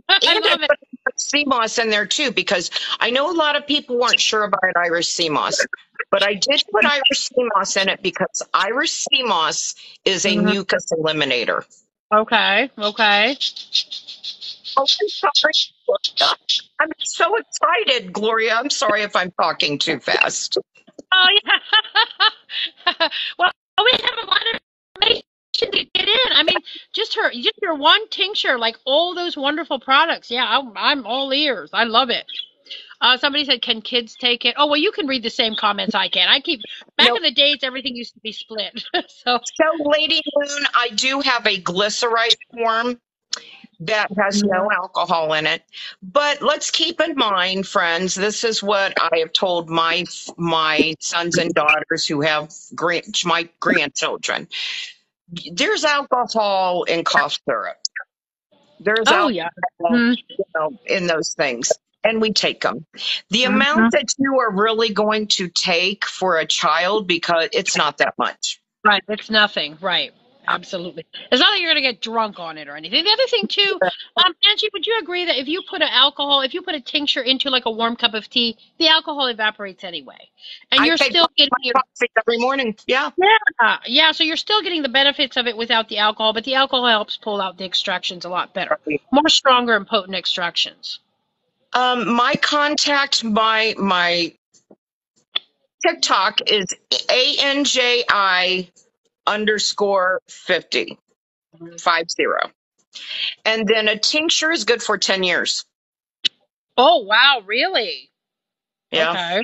I love it. Sea moss in there too, because I know a lot of people weren't sure about Irish sea moss. But I did put Irish sea moss in it because Irish sea moss is a Mhm. mucus eliminator. Okay. Okay. Oh, I'm sorry, Gloria. I'm so excited, Gloria. I'm sorry if I'm talking too fast. Oh yeah. Well, we have a lot of information to get in. I mean, just your one tincture, like all those wonderful products. Yeah, I'm all ears. I love it. Somebody said, "Can kids take it?" Oh, well, you can read the same comments I can. Back No, in the days, everything used to be split. So, so Lady Moon, I do have a glycerite form that has no alcohol in it. But let's keep in mind, friends, this is what I have told my sons and daughters who have my grandchildren. There's alcohol in cough syrup. There's oh yeah. alcohol, Mhm. in those things, and we take them. The amount Mhm. that you are really going to take for a child, because it's not that much. Right, it's nothing. Right, absolutely. It's not like you're gonna get drunk on it or anything. The other thing too, Angie, would you agree that if you put a tincture into like a warm cup of tea, the alcohol evaporates anyway, and I you're take still getting my your coffee every morning. Yeah. yeah, so you're still getting the benefits of it without the alcohol, but the alcohol helps pull out the extractions a lot better, more stronger and potent extractions. My contact, my TikTok is ANJI_50, 50. And then a tincture is good for 10 years. Oh wow, really? Yeah. Okay.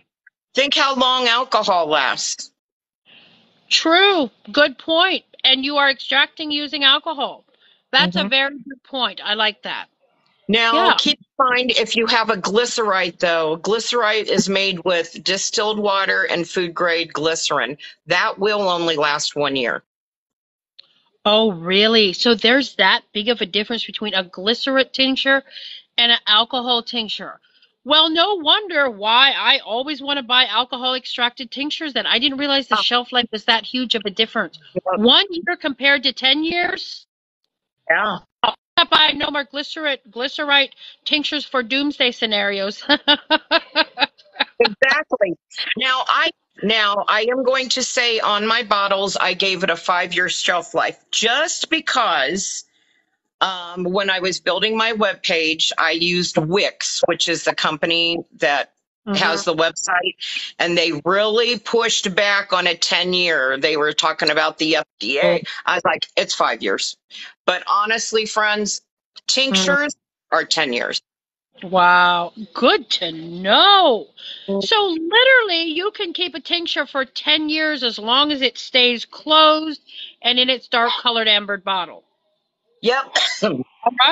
Think how long alcohol lasts. True. Good point. And you are extracting using alcohol. That's a Mhm. very good point. I like that. Now, Yeah. keep in mind if you have a glycerite, though, glycerite is made with distilled water and food grade glycerin. That will only last 1 year. Oh, really? So there's that big of a difference between a glycerate tincture and an alcohol tincture. Well, no wonder why I always want to buy alcohol extracted tinctures then. I didn't realize the Oh, shelf life was that huge of a difference. yeah. 1 year compared to 10 years? Yeah. I'll buy no more glycerite tinctures for doomsday scenarios. Exactly. Now I am going to say on my bottles I gave it a 5 year shelf life just because when I was building my webpage I used Wix, which is the company that Mhm. has the website, and they really pushed back on a 10 year. They were talking about the FDA. I was like, it's 5 years. But honestly, friends, tinctures are 10 years. Wow, good to know. So literally, you can keep a tincture for 10 years as long as it stays closed and in its dark colored ambered bottle. Yep. All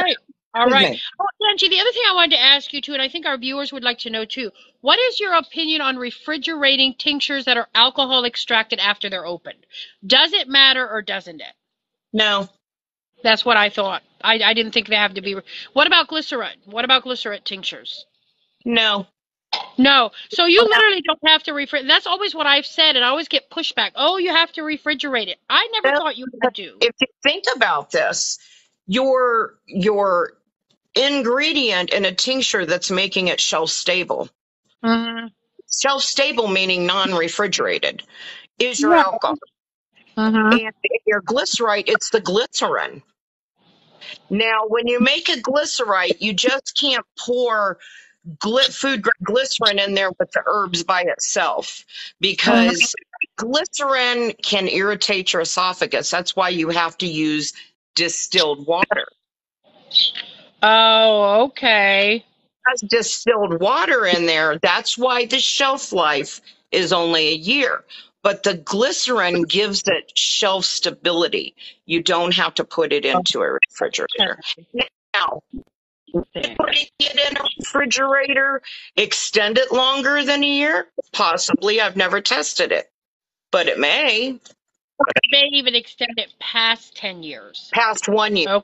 right. All Excuse right. me. Oh, Angie, the other thing I wanted to ask you too, and I think our viewers would like to know too, what is your opinion on refrigerating tinctures that are alcohol extracted after they're opened? Does it matter or doesn't it? No. That's what I thought. I didn't think they have to be. What about glycerin? What about glycerin tinctures? No. No. So you literally don't have to refrigerate. That's always what I've said, and I always get pushback. Oh, you have to refrigerate it. I never No, thought you but had to. if you think about this, your ingredient in a tincture that's making it shelf stable. Mm-hmm. Shelf stable meaning non-refrigerated is your Yeah. alcohol. Mm-hmm. And in your glycerite, it's the glycerin. Now, when you make a glycerite, you just can't pour food grade glycerin in there with the herbs by itself Mm-hmm. because glycerin can irritate your esophagus. That's why you have to use distilled water. Oh, okay. Has distilled water in there. That's why the shelf life is only a year. But the glycerin gives it shelf stability. You don't have to put it into a refrigerator. Now, Okay. putting it in a refrigerator extend it longer than a year? Possibly. I've never tested it, but it may. May even extend it past 10 years. Past 1 year. Oh,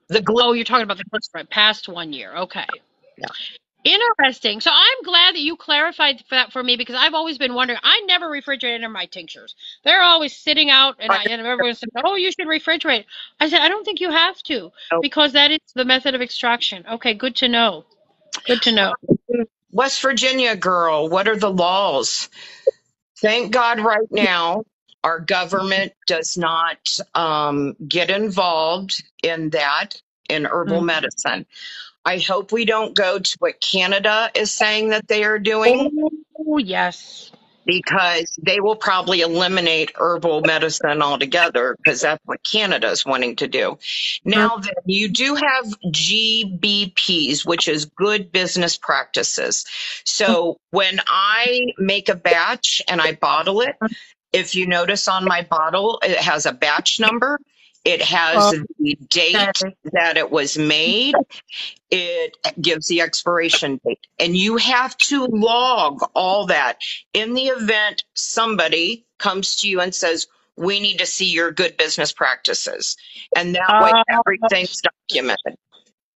The glycerin. oh, you're talking about the glycerin past 1 year. Okay. Yeah. Interesting. So I'm glad that you clarified that for me because I've always been wondering. I never refrigerated my tinctures. They're always sitting out, and everyone said, "Oh, you should refrigerate." I said, "I don't think you have to because that is the method of extraction." Okay, good to know. Good to know. West Virginia girl, what are the laws? Thank God right now our government does not get involved in that in herbal medicine. I hope we don't go to what Canada is saying that they are doing, Oh, yes. because they will probably eliminate herbal medicine altogether, because that's what Canada is wanting to do. Now, then, you do have GBPs, which is good business practices. So when I make a batch and I bottle it, if you notice on my bottle, it has a batch number. It has the date that it was made. It gives the expiration date. And you have to log all that. In the event somebody comes to you and says, we need to see your good business practices. And that way everything's documented.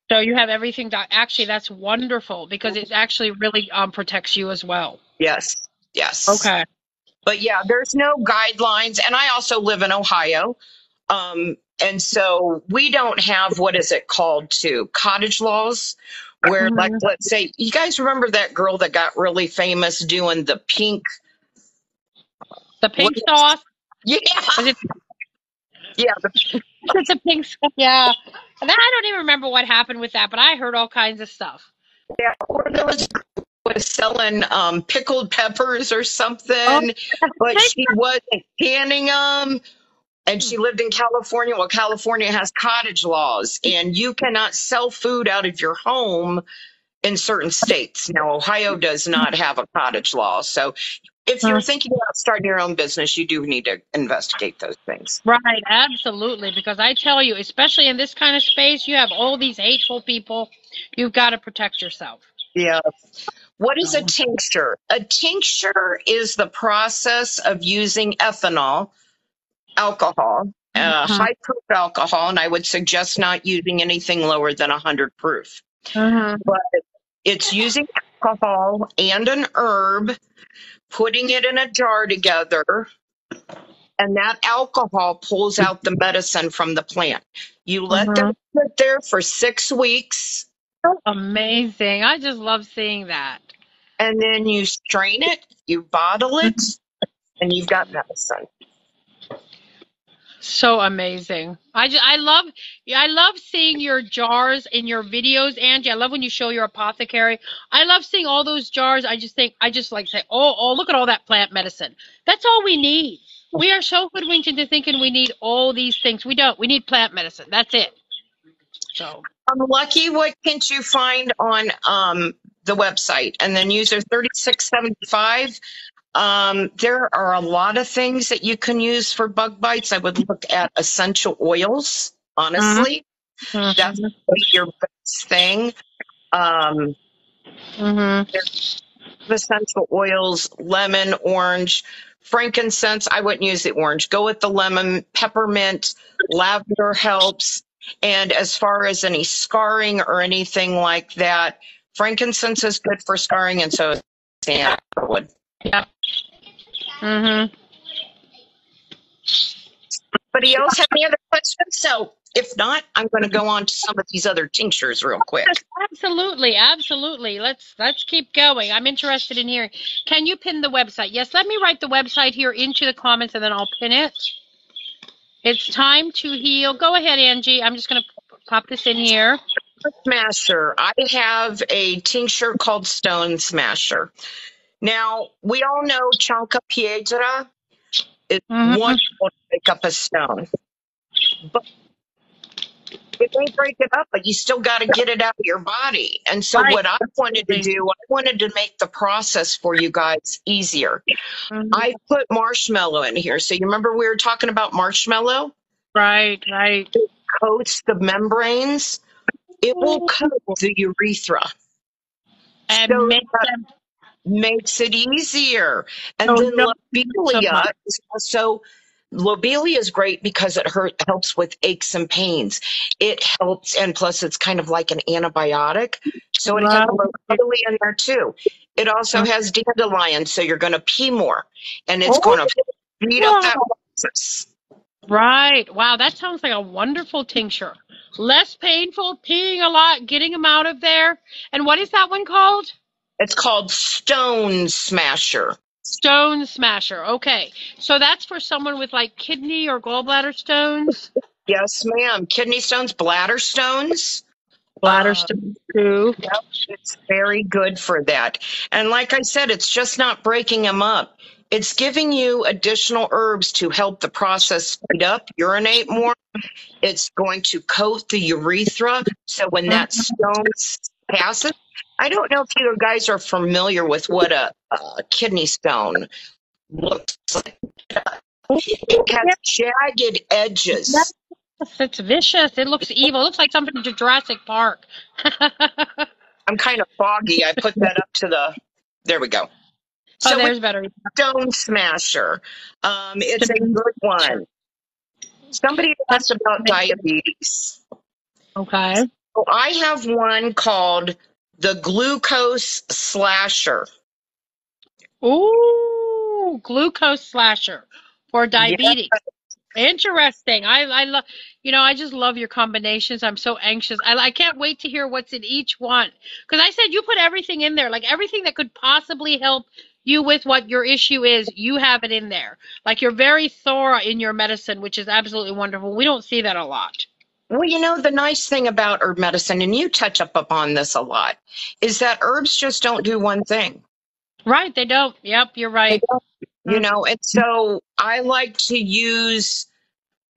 So you have everything. Actually, that's wonderful because it actually really protects you as well. Yes. Yes. Okay. But yeah, there's no guidelines. And I also live in Ohio. And so we don't have, what is it called, cottage laws, where, like, let's say, you guys remember that girl that got really famous doing the pink sauce? Yeah. Yeah. It's a pink sauce. Yeah. And I don't even remember what happened with that, but I heard all kinds of stuff. Yeah. Or there was selling pickled peppers or something, but she wasn't canning them. And she lived in California. Well, California has cottage laws, and you cannot sell food out of your home in certain states. Now, Ohio does not have a cottage law. So if you're thinking about starting your own business, you do need to investigate those things. Right, absolutely. Because I tell you, especially in this kind of space, you have all these hateful people. You've got to protect yourself. Yeah. What is a tincture? A tincture is the process of using ethanol, alcohol, high proof alcohol, and I would suggest not using anything lower than 100 proof. But it's using alcohol and an herb, putting it in a jar together, and that alcohol pulls out the medicine from the plant. You let them sit there for 6 weeks. Amazing. I just love seeing that. And then you strain it, you bottle it, and you've got medicine. So amazing. I love seeing your jars in your videos, Angie. I love when you show your apothecary. I love seeing all those jars. I just like say, oh, look at all that plant medicine. That's all we need. We are so hoodwinked into thinking we need all these things. We don't. We need plant medicine. That's it. So I'm lucky. What can you find on the website? And then user 3675. There are a lot of things that you can use for bug bites. I would look at essential oils, honestly. That's your best thing. There's essential oils, lemon, orange, frankincense. I wouldn't use the orange. Go with the lemon, peppermint, lavender helps. And as far as any scarring or anything like that, frankincense is good for scarring, and so is sandalwood. Yeah. Anybody else have any other questions? So if not, I'm going to go on to some of these other tinctures real quick. Absolutely. Let's keep going. I'm interested in hearing. Can you pin the website? Yes, let me write the website here into the comments and then I'll pin it. It's time to heal. Go ahead, Angie. I'm just going to pop this in here. Smasher. I have a tincture called Stone Smasher. Now, we all know Chanca Piedra is wonderful to pick up a stone. But it may break it up, but you still got to get it out of your body. And so what I wanted to do, I wanted to make the process for you guys easier. I put marshmallow in here. So you remember we were talking about marshmallow? Right. It coats the membranes. It will coat the urethra. And so makes it easier. And then lobelia is also, lobelia is great because it helps with aches and pains. It helps, and plus it's kind of like an antibiotic. So it has lobelia in there too. It also has dandelion, so you're going to pee more, and it's going to speed up that process. Right. Wow, that sounds like a wonderful tincture. Less painful, peeing a lot, getting them out of there. And what is that one called? It's called Stone Smasher. Stone Smasher. Okay. So that's for someone with like kidney or gallbladder stones. Yes, ma'am. Kidney stones, bladder stones. Bladder Uh, stones too. yep, it's very good for that. And like I said, it's just not breaking them up. It's giving you additional herbs to help the process speed up, urinate more. It's going to coat the urethra. So when that stone passes, I don't know if you guys are familiar with what a kidney stone looks like. It has jagged edges. It's vicious. It looks evil. It looks like something to Jurassic Park. I'm kind of foggy. I put that up to there we go. Oh, So there's it's better. Stone Smasher. It's a good one. Somebody asked about diabetes. Okay. So I have one called the Glucose Slasher. Ooh, glucose slasher for Yeah. diabetes. Interesting. I love, I just love your combinations. I'm so anxious. I can't wait to hear what's in each one. Because I said you put everything in there, like everything that could possibly help you with what your issue is, you have it in there. Like you're very thorough in your medicine, which is absolutely wonderful. We don't see that a lot. Well, the nice thing about herb medicine, and you touch up upon this a lot, is that herbs just don't do one thing. Right, they don't. Yep, you're right. And so I like to use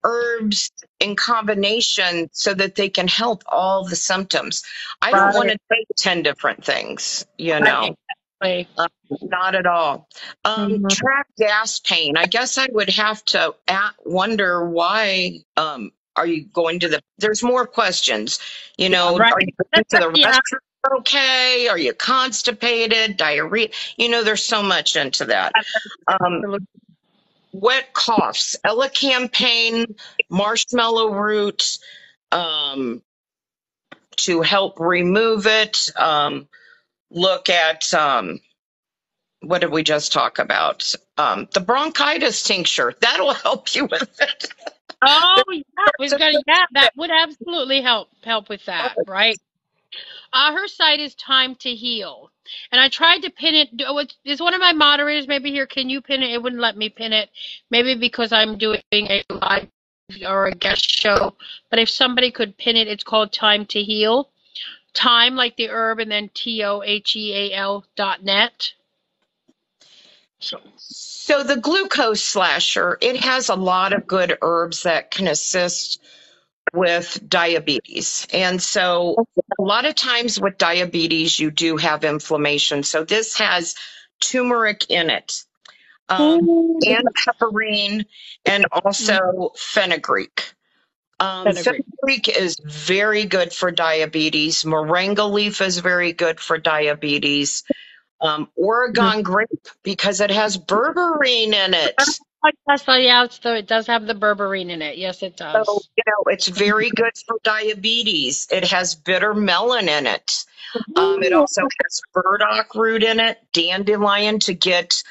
herbs in combination so that they can help all the symptoms. I don't want Right. to take 10 different things, Right. Exactly. not at all. Mhm. Track gas pain. I guess I would have to wonder why. Are you going to there's more questions, Yeah, are right. you going to the Yeah. restroom okay? Are you constipated, diarrhea? There's so much into that. Um, wet coughs, elecampane, marshmallow root, to help remove it. Look at, what did we just talk about? The bronchitis tincture. That'll help you with it. Oh, yeah, that would absolutely help with that, right? Her site is Time to Heal, and I tried to pin it. Is one of my moderators maybe here? Can you pin it? It wouldn't let me pin it. Maybe because I'm doing a live or a guest show. But if somebody could pin it, it's called Time to Heal. Time like the herb, and then TOHEAL.net. So the glucose slasher, it has a lot of good herbs that can assist with diabetes. And so a lot of times with diabetes, you do have inflammation. So this has turmeric in it, and pepperine, and also fenugreek. Fenugreek is very good for diabetes. Moringa leaf is very good for diabetes. Oregon grape, because it has berberine in it. Yeah, it does have the berberine in it. Yes, it So, does. it's very good for diabetes. It has bitter melon in it. It also has burdock root in it, dandelion to get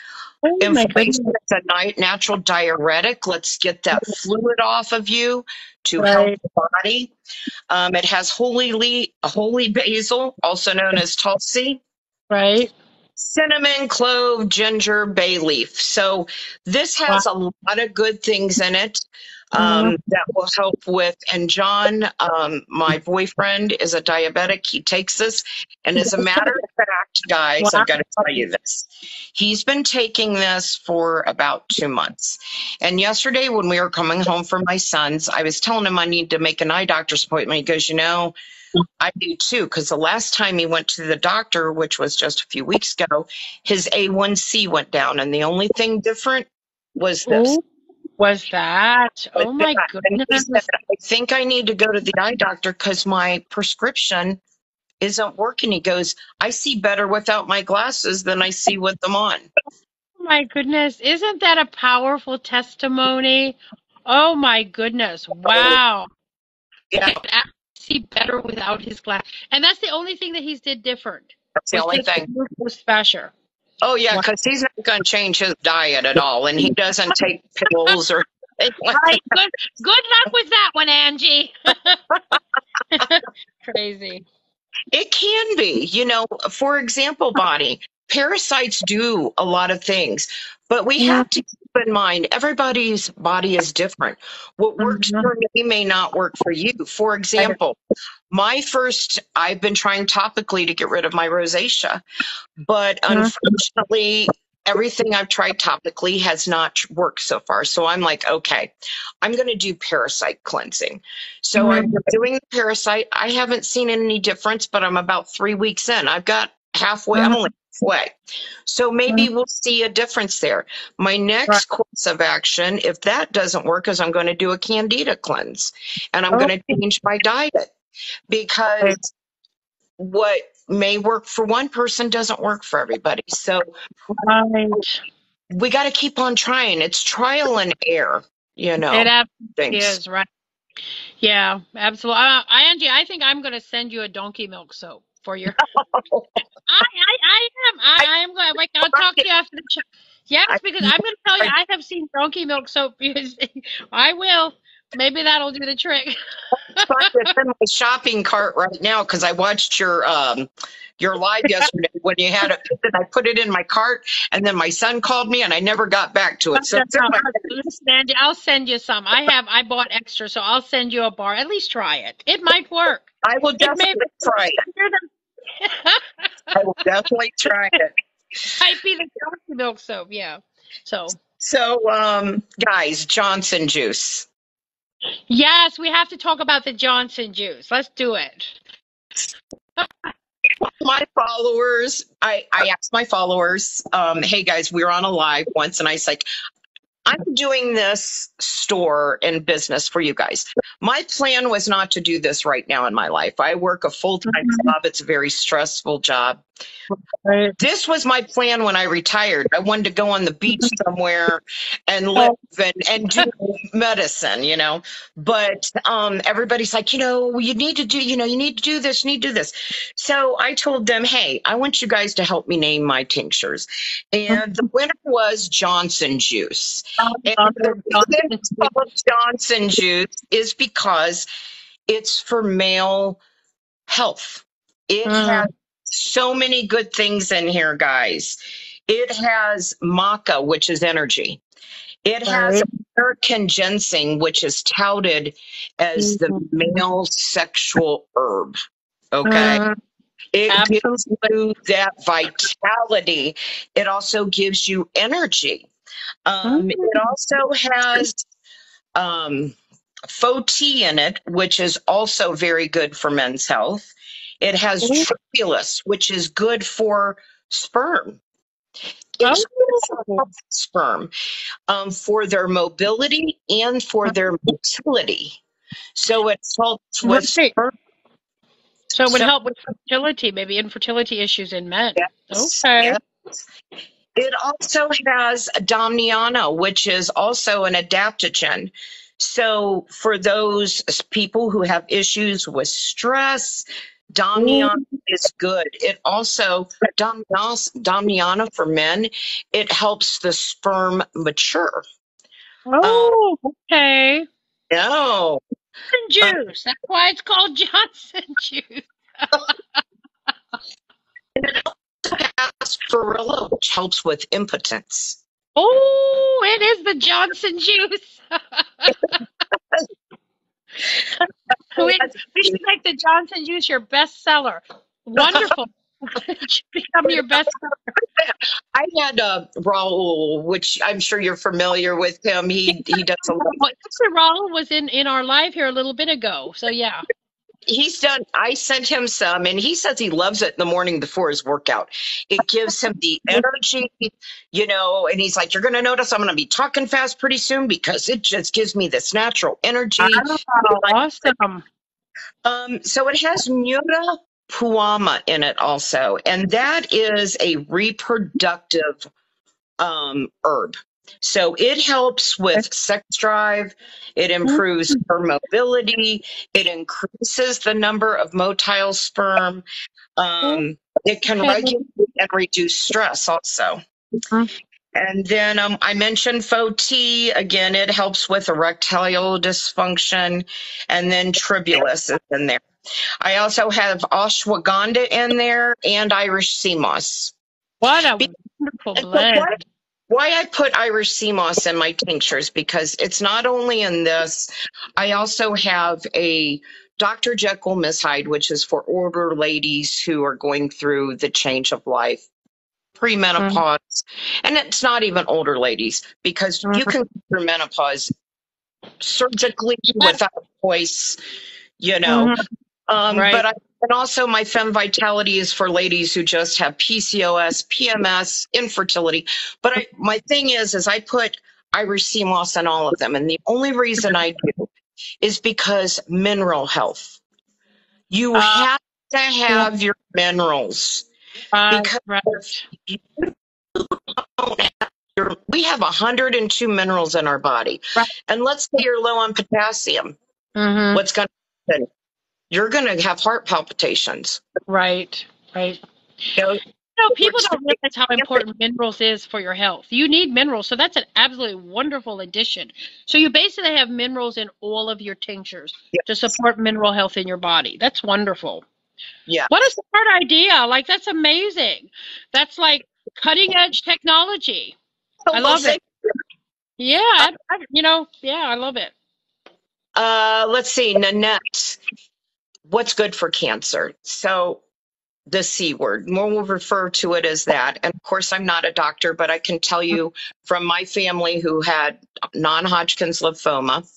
Oh my inflammation. goodness. It's a natural diuretic. Let's get that fluid off of you to help Right, the body. It has holy basil, also known as tulsi, right. cinnamon, clove, ginger, bay leaf. So this Wow. has a lot of good things in it, Mhm. that will help with. And John, my boyfriend, is a diabetic. He takes this. And as a matter of fact, guys, Wow. I've got to tell you this. He's been taking this for about 2 months. And yesterday, when we were coming home from my son's, I was telling him I need to make an eye doctor's appointment. He goes, I do too, because the last time he went to the doctor, which was just a few weeks ago, his A1C went down, and the only thing different was this. Oh, was that? Oh my And he said, goodness. I think I need to go to the eye doctor because my prescription isn't working. He goes, I see better without my glasses than I see with them on. Oh my goodness. Isn't that a powerful testimony? Oh my goodness. Wow. He Yeah, could actually see better without his glass. And that's the only thing that he's did different. that's the Was only just the thing. glucose basher. Oh, yeah, Wow. because he's not going to change his diet at all, and he doesn't take pills or anything like that. Right. Good luck with that one, Angie. Crazy. It can be, for example, Bonnie. parasites do a lot of things, but we have to keep in mind everybody's body is different. What works for me may not work for you. For example, I've been trying topically to get rid of my rosacea, but unfortunately, everything I've tried topically has not worked so far. So I'm like, okay, I'm going to do parasite cleansing. So I'm doing the parasite. I haven't seen any difference, but I'm about 3 weeks in. I've got halfway. I'm only halfway. So maybe we'll see a difference there. My next course of action, if that doesn't work, is I'm going to do a candida cleanse, and I'm going to change my diet, because what may work for one person doesn't work for everybody. So we got to keep on trying. It's trial and error, It absolutely is, right? Yeah, absolutely. Angie, I think I'm going to send you a donkey milk soap for your. I am going. Wait, I'll talk to you after the show. Yes, because I'm going to tell you, I have seen donkey milk soap. I will. Maybe that'll do the trick. It's in my shopping cart right now because I watched your live yesterday when you had it. And I put it in my cart, and then my son called me, and I never got back to it. So listen, Angie, I'll send you some. I bought extra, so I'll send you a bar. At least try it. It might work. I will definitely try it. I will definitely try it. Might be the donkey milk soap, yeah. So, guys, Johnson juice. Yes, we have to talk about the Johnson juice. Let's do it. My followers, I asked my followers, hey guys, we were on a live once, and I was like, I'm doing this store and business for you guys. My plan was not to do this right now in my life. I work a full-time job. It's a very stressful job. This was my plan when I retired. I wanted to go on the beach somewhere and live and do medicine, But everybody's like, you need to do this, you need to do this. So I told them, hey, I want you guys to help me name my tinctures. And the winner was Johnson juice. And the reason it's called Johnson juice is because it's for male health. It has so many good things in here, guys. It has maca, which is energy. It has American ginseng, which is touted as the male sexual herb. Okay. It gives you that vitality. It also gives you energy. It also has faux tea in it, which is also very good for men's health. It has tribulus, which is good for sperm. It's good for sperm, for their mobility and for their motility. So it helps with sperm. So it would help with fertility, maybe infertility issues in men. Yes, okay. Yes. It also has Damiana, which is also an adaptogen. So for those people who have issues with stress, Damiana is good. It also, Damiana for men, it helps the sperm mature. Oh, okay. No. Johnson juice. That's why it's called Johnson juice. Sarsaparilla, which helps with impotence. Oh, it is the Johnson juice. We should make the Johnson juice your bestseller. Wonderful. It should become your bestseller. I had Raul, which I'm sure you're familiar with him. He does a lot. Raul was in our live here a little bit ago. So yeah. I sent him some, and he says he loves it in the morning before his workout. It gives him the energy, and he's like, you're going to notice I'm going to be talking fast pretty soon because it just gives me this natural energy. Awesome. So it has Nura Puama in it also, and that is a reproductive herb. So it helps with sex drive. It improves sperm mobility. It increases the number of motile sperm. It can regulate and reduce stress also. And then I mentioned faux tea. Again, it helps with erectile dysfunction. And then tribulus is in there. I also have ashwagandha in there and Irish sea moss. What a wonderful And so blend. why I put Irish sea moss in my tinctures, because it's not only in this, I also have a Dr. Jekyll Miss Hyde, which is for older ladies who are going through the change of life, premenopause. And it's not even older ladies, because you can go through menopause surgically without choice, you know. Right. But and also my Femme Vitality is for ladies who just have PCOS, PMS, infertility. But my thing is I put Irish sea moss in all of them. And the only reason I do is because mineral health. You have to have your minerals, because Right. if you don't have we have 102 minerals in our body. Right. And let's say you're low on potassium. What's going to happen? You're going to have heart palpitations. Right. Right. You know, People don't realize how important minerals is for your health. You need minerals, so that's an absolutely wonderful addition. So you basically have minerals in all of your tinctures to support mineral health in your body. That's wonderful. Yeah. What a smart idea. Like, that's amazing. That's like cutting edge technology. I love it. Yeah, I love it. Let's see, Nanette. What's good for cancer? So the C word, more will refer to it as that. And of course, I'm not a doctor, but I can tell you from my family who had non-Hodgkin's lymphoma,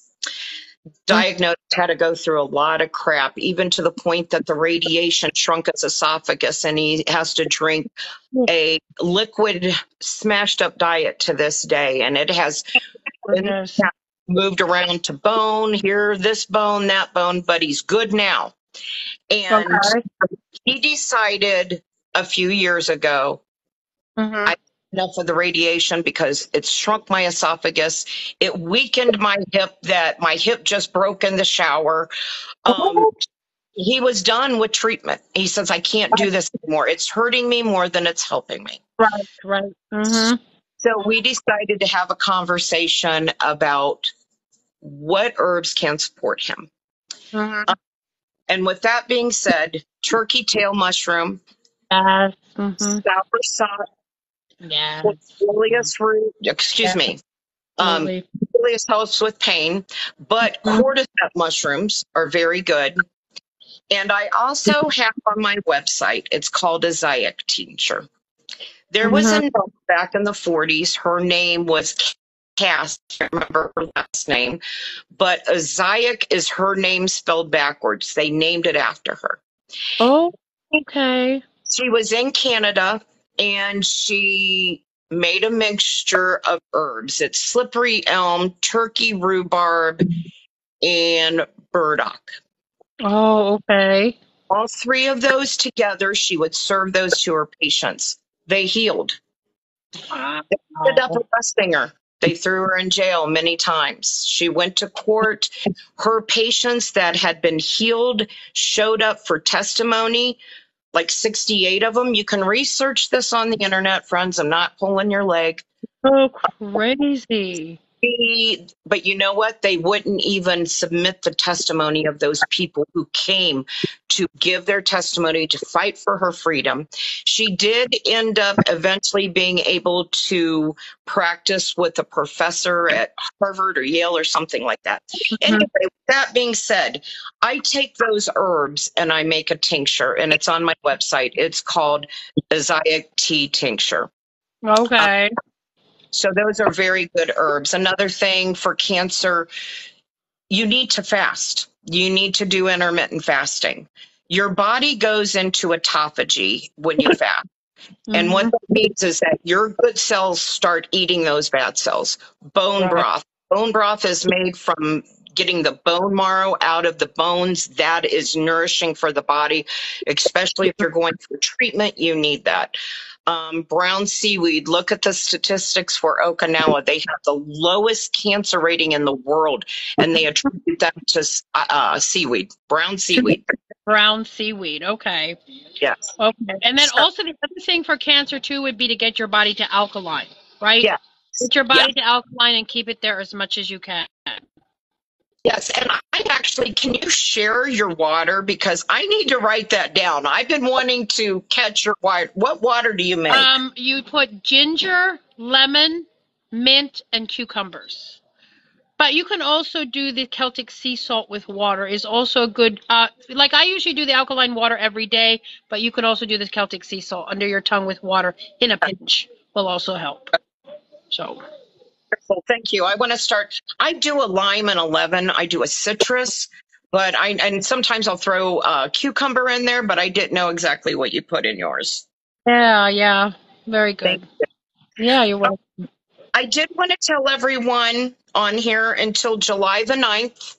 diagnosed, had to go through a lot of crap, even to the point that the radiation shrunk his esophagus and he has to drink a liquid smashed up diet to this day. And it has been moved around to bone, here, this bone, that bone, but he's good now. And he decided a few years ago, I had enough of the radiation because it shrunk my esophagus. It weakened my hip, that my hip just broke in the shower. He was done with treatment. He says, I can't do this anymore. It's hurting me more than it's helping me. Right. So we decided to have a conversation about what herbs can support him. And with that being said, turkey tail mushroom, soursop, Cornelius root, Cornelius helps with pain, but cordyceps mushrooms are very good. And I also have on my website, it's called a Zayek tincture. There was a note back in the 40s. Her name was Cass. I can't remember her last name, but a Zayek is her name spelled backwards. They named it after her. Oh, okay. She was in Canada and she made a mixture of herbs. It's slippery elm, turkey rhubarb, and burdock. Oh, okay. All three of those together, she would serve those to her patients. They healed. They ended up arresting her. They threw her in jail many times. She went to court. Her patients that had been healed showed up for testimony, like 68 of them. You can research this on the internet, friends. I'm not pulling your leg. Oh, crazy. But you know what? They wouldn't even submit the testimony of those people who came to give their testimony to fight for her freedom. She did end up eventually being able to practice with a professor at Harvard or Yale or something like that. Anyway, with that being said, I take those herbs and I make a tincture, and it's on my website. It's called Zayek tea tincture. Okay. So those are very good herbs. Another thing for cancer, you need to fast. You need to do intermittent fasting. Your body goes into autophagy when you fast. And what that means is that your good cells start eating those bad cells. Bone broth. Bone broth is made from getting the bone marrow out of the bones. That is nourishing for the body, especially if you're going through treatment. You need that. Brown seaweed. Look at the statistics for Okinawa. They have the lowest cancer rating in the world, and they attribute that to seaweed, brown seaweed. Brown seaweed. Okay. Yes. Okay. And then also the other thing for cancer too would be to get your body to alkaline, right? Yeah. Get your body to alkaline and keep it there as much as you can. Yes, and I actually, can you share your water? Because I need to write that down. I've been wanting to catch your water. What water do you make? You put ginger, lemon, mint, and cucumbers. But you can also do the Celtic sea salt with water is also good. Like I usually do the alkaline water every day, but you can also do the Celtic sea salt under your tongue with water in a pinch will also help. So. Well, thank you. I want to start. I do a lime and a lemon. I do a citrus, but and sometimes I'll throw a cucumber in there, but I didn't know exactly what you put in yours. Yeah, yeah. Very Thank good. Yeah, you're welcome. I did want to tell everyone on here until July the 9th,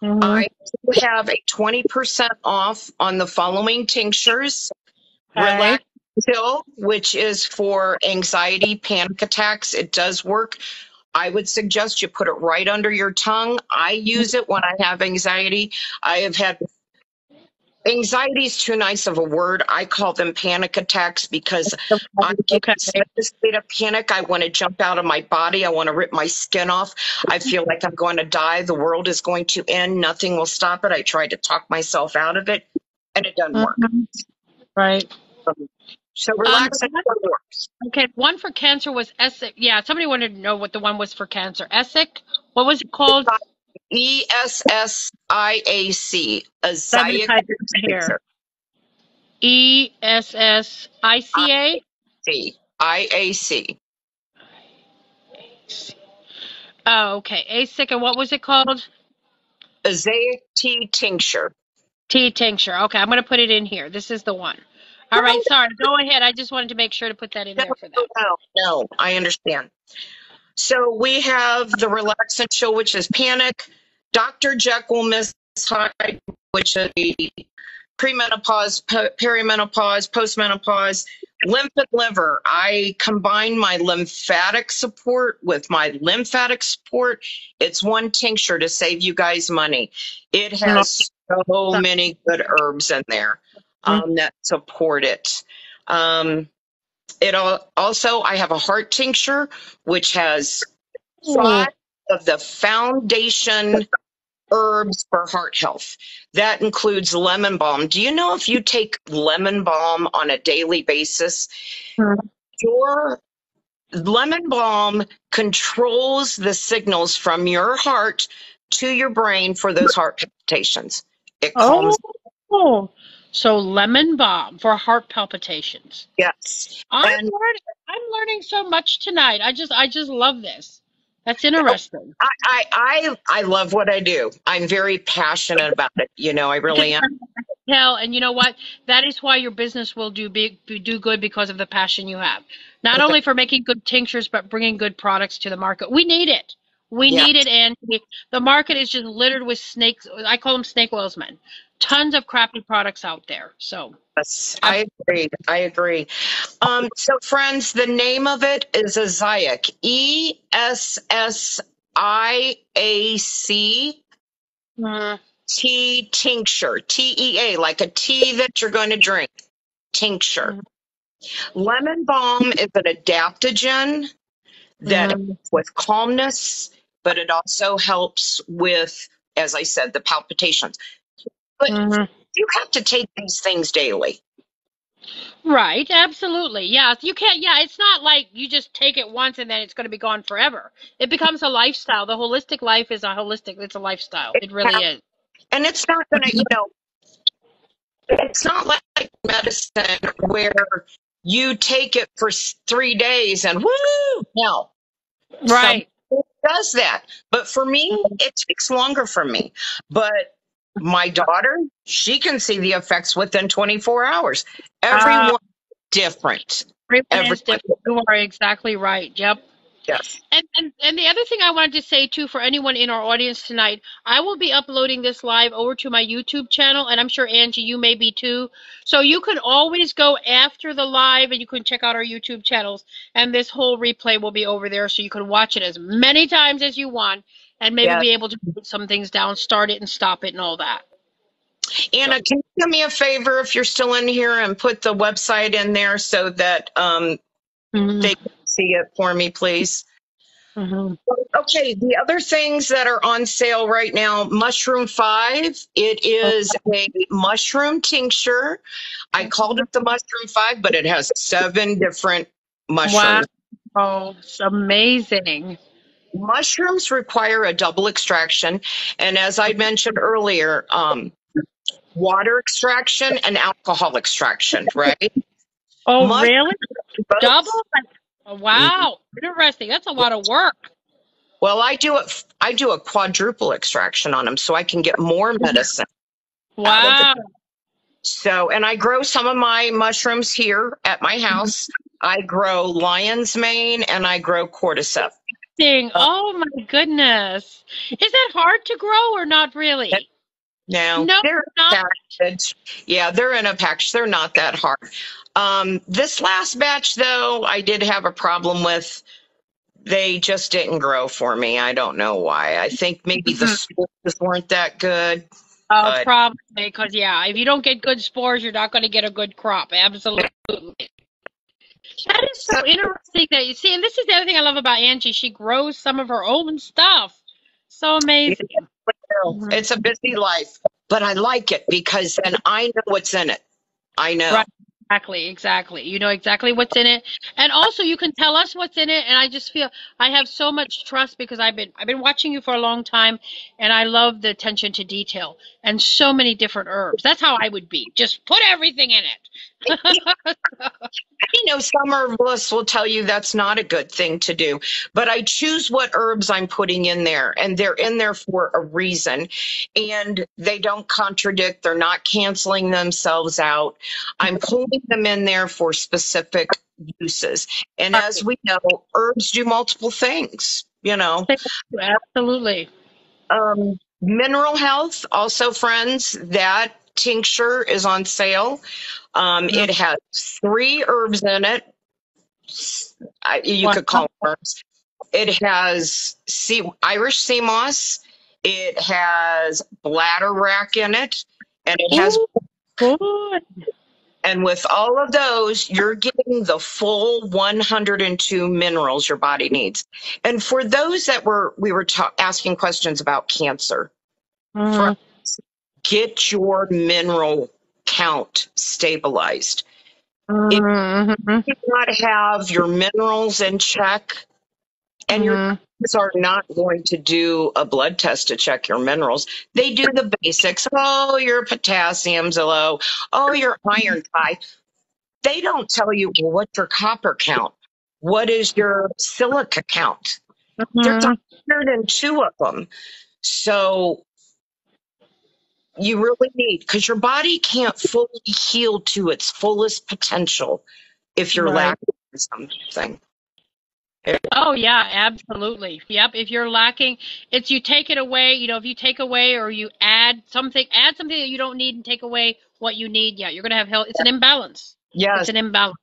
Mm-hmm. I do have a 20% off on the following tinctures. Okay. Relax Pill, which is for anxiety, panic attacks. It does work. I would suggest you put it right under your tongue. I use it when I have anxiety. I have had anxiety is too nice of a word. I call them panic attacks because I get Okay. in such a state of panic. I want to jump out of my body. I want to rip my skin off. I feel like I'm going to die. The world is going to end. Nothing will stop it. I try to talk myself out of it, and it doesn't work. Mhm. Right. So relax and One- it works. okay. One for cancer was Essek. Yeah, somebody wanted to know what the one was for cancer. Essek. What was it called? ESSIAC, a I'm gonna Zayat type it here. ESSICA. IAC. Oh, okay. ASIC, and what was it called? A Zayat tea tincture. Tea tincture. Okay, I'm going to put it in here. This is the one. All right, sorry. Go ahead. I just wanted to make sure to put that in No, there for no, them. no, no, I understand. So we have the relax and chill, which is panic, Dr. Jekyll, Miss Hyde, which is the premenopause, perimenopause, postmenopause, lymph and liver. I combine my lymphatic support with my lymphatic support. It's one tincture to save you guys money. It No. has so many good herbs in there that support it. Also, I have a heart tincture, which has Ooh. 5 of the foundation herbs for heart health. That includes lemon balm. Do you know if you take lemon balm on a daily basis, your lemon balm controls the signals from your heart to your brain for those heart palpitations? It calms. Oh, so lemon balm for heart palpitations. Yes. I'm And learning. I'm learning so much tonight. I just love this. That's interesting. I love what I do. I'm very passionate about it. I I can really am. tell, and you know what? That is why your business will do good because of the passion you have. Not only for making good tinctures, but bringing good products to the market. We need it. We Yeah. need it, and the market is just littered with snakes. I call them snake oilsmen. Tons of crappy products out there. So, Yes, I agree. I agree. So, friends, the name of it is a Zyac. ESSIAC mm, tea tincture. TEA, like a tea that you're going to drink. Tincture. mm, Lemon balm is an adaptogen that mm, helps with calmness, but it also helps with, as I said, the palpitations. But mm. you have to take these things daily. Right, absolutely. Yeah, you can't, yeah, it's not like you just take it once and then it's going to be gone forever. It becomes a lifestyle. The holistic life is it's a lifestyle. It really is. And it's not going to, it's not like medicine where you take it for 3 days and woo, no. Some Right. does that. But for me, it takes longer for me. But my daughter, she can see the effects within 24 hours. Uh, Everyone different. everyone is Everyone. different. You are exactly right. Yep. Yes. And the other thing I wanted to say too for anyone in our audience tonight, I will be uploading this live over to my YouTube channel, and I'm sure Angie, you may be too. So you can always go after the live and you can check out our YouTube channels, and this whole replay will be over there, so you can watch it as many times as you want, and maybe Yes. be able to put some things down, start it and stop it and all that. So. Anna, can you do me a favor if you're still in here and put the website in there so that Mhm. they can see it for me, please? Mm-hmm. Okay, the other things that are on sale right now, Mushroom 5. It is a mushroom tincture. I called it the Mushroom 5, but it has 7 different Wow. mushrooms. Oh, it's amazing. Mushrooms require a double extraction. And as I mentioned earlier, water extraction and alcohol extraction, right? Oh, Mushrooms really? Double? both. Oh, wow. Interesting. That's a lot of work. Well, I do a quadruple extraction on them so I can get more medicine out of it. Wow. So, and I grow some of my mushrooms here at my house. I grow lion's mane and I grow cordyceps. Uh, Oh my goodness. Is that hard to grow or not really? Now No, they're not. packaged. Yeah, they're in a package. They're not that hard. This last batch, though, I did have a problem with. They just didn't grow for me. I don't know why. I think maybe the Mhm. spores weren't that good, Oh, but probably because yeah, if you don't get good spores, you're not going to get a good crop. Absolutely. That is so so interesting that you see, and this is the other thing I love about Angie. She grows some of her own stuff. So yeah, amazing. well, Mhm. it's a busy life, but I like it because then I know what's in it. I Right. know. Exactly, exactly. You know exactly what's in it. And also you can tell us what's in it. And I just feel I have so much trust because I've been watching you for a long time and I love the attention to detail and so many different herbs. That's how I would be. Just put everything in it. Some herbalists will tell you that's not a good thing to do, but I choose what herbs I'm putting in there, and they're in there for a reason. And they don't contradict, they're not canceling themselves out. I'm pulling them in there for specific uses. And as we know, herbs do multiple things, you know. Absolutely. Mineral health, also, friends, that tincture is on sale. It has 3 herbs in it. You Wow. could call them herbs. It has Irish sea moss. It has bladder wrack in it, and it has. Ooh, good. And with all of those, you're getting the full 102 minerals your body needs. And for those that we were asking questions about cancer, Mm-hmm. get your mineral count stabilized. If Mm-hmm. you do not have your minerals in check, and your Mm-hmm. doctors are not going to do a blood test to check your minerals. They do the basics. Oh, your potassium's low. Oh, your iron's high. They don't tell you, well, what's your copper count? What is your silica count? There's Mm-hmm. 102 of them. So you really need, because your body can't fully heal to its fullest potential if you're Right. lacking something. Oh yeah, absolutely. Yep. If you're lacking, it's you take it away. If you take away or you add something that you don't need and take away what you need. Yeah, you're gonna have health. It's an imbalance. It's Yes. an imbalance.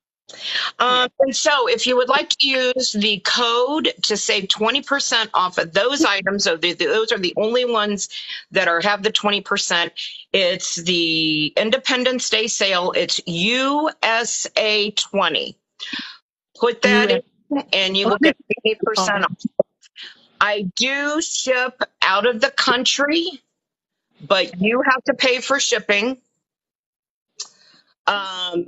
Yeah. And so, if you would like to use the code to save 20% off of those items, so those are the only ones that have the 20%. It's the Independence Day sale. It's USA 20. Put that U.S. in, and you will Okay. get 20% off. I do ship out of the country, but you have to pay for shipping. Um,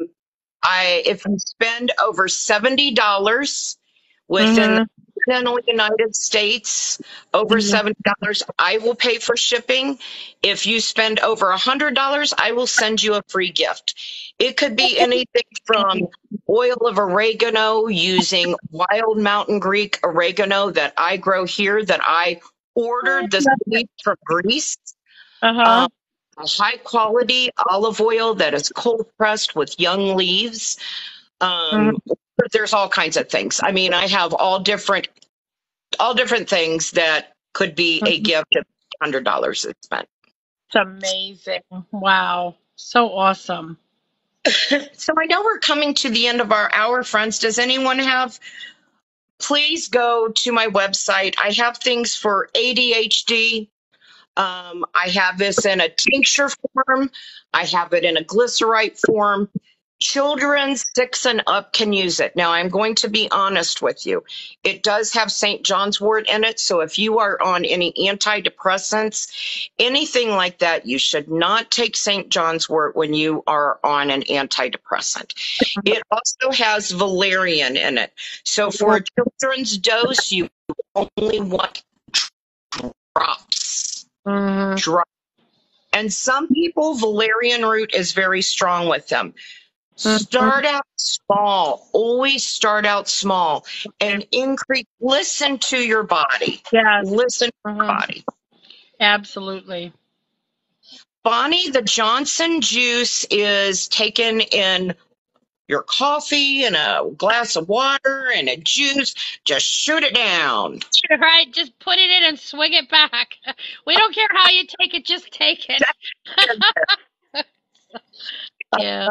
if you spend over $70 within the Mm-hmm. continental United States, over $70, I will pay for shipping. If you spend over $100, I will send you a free gift. It could be anything from oil of oregano using wild mountain Greek oregano that I grow here that I ordered the seeds from Greece. Uh-huh. Um, a high quality olive oil that is cold pressed with young leaves. Um, there's all kinds of things. I mean, I have all different things that could be a Mm-hmm. gift if $100 is spent. It's amazing. Wow. So awesome. So I know we're coming to the end of our hour, friends. Does anyone have? Please go to my website. I have things for ADHD. I have this in a tincture form. I have it in a glycerite form. Children 6 and up can use it. Now, I'm going to be honest with you. It does have St. John's wort in it. So if you are on any antidepressants, anything like that, you should not take St. John's wort when you are on an antidepressant. It also has valerian in it. So for a children's dose, you only want drops. Drops. And some people, valerian root is very strong with them. Start out small. Always start out small and increase. Listen to your body. Yes. Listen to your body. Absolutely. Bonnie, the Johnson juice is taken in your coffee and a glass of water and a juice. Just shoot it down. Right. Just put it in and swing it back. We don't care how you take it. Just take it. Yeah.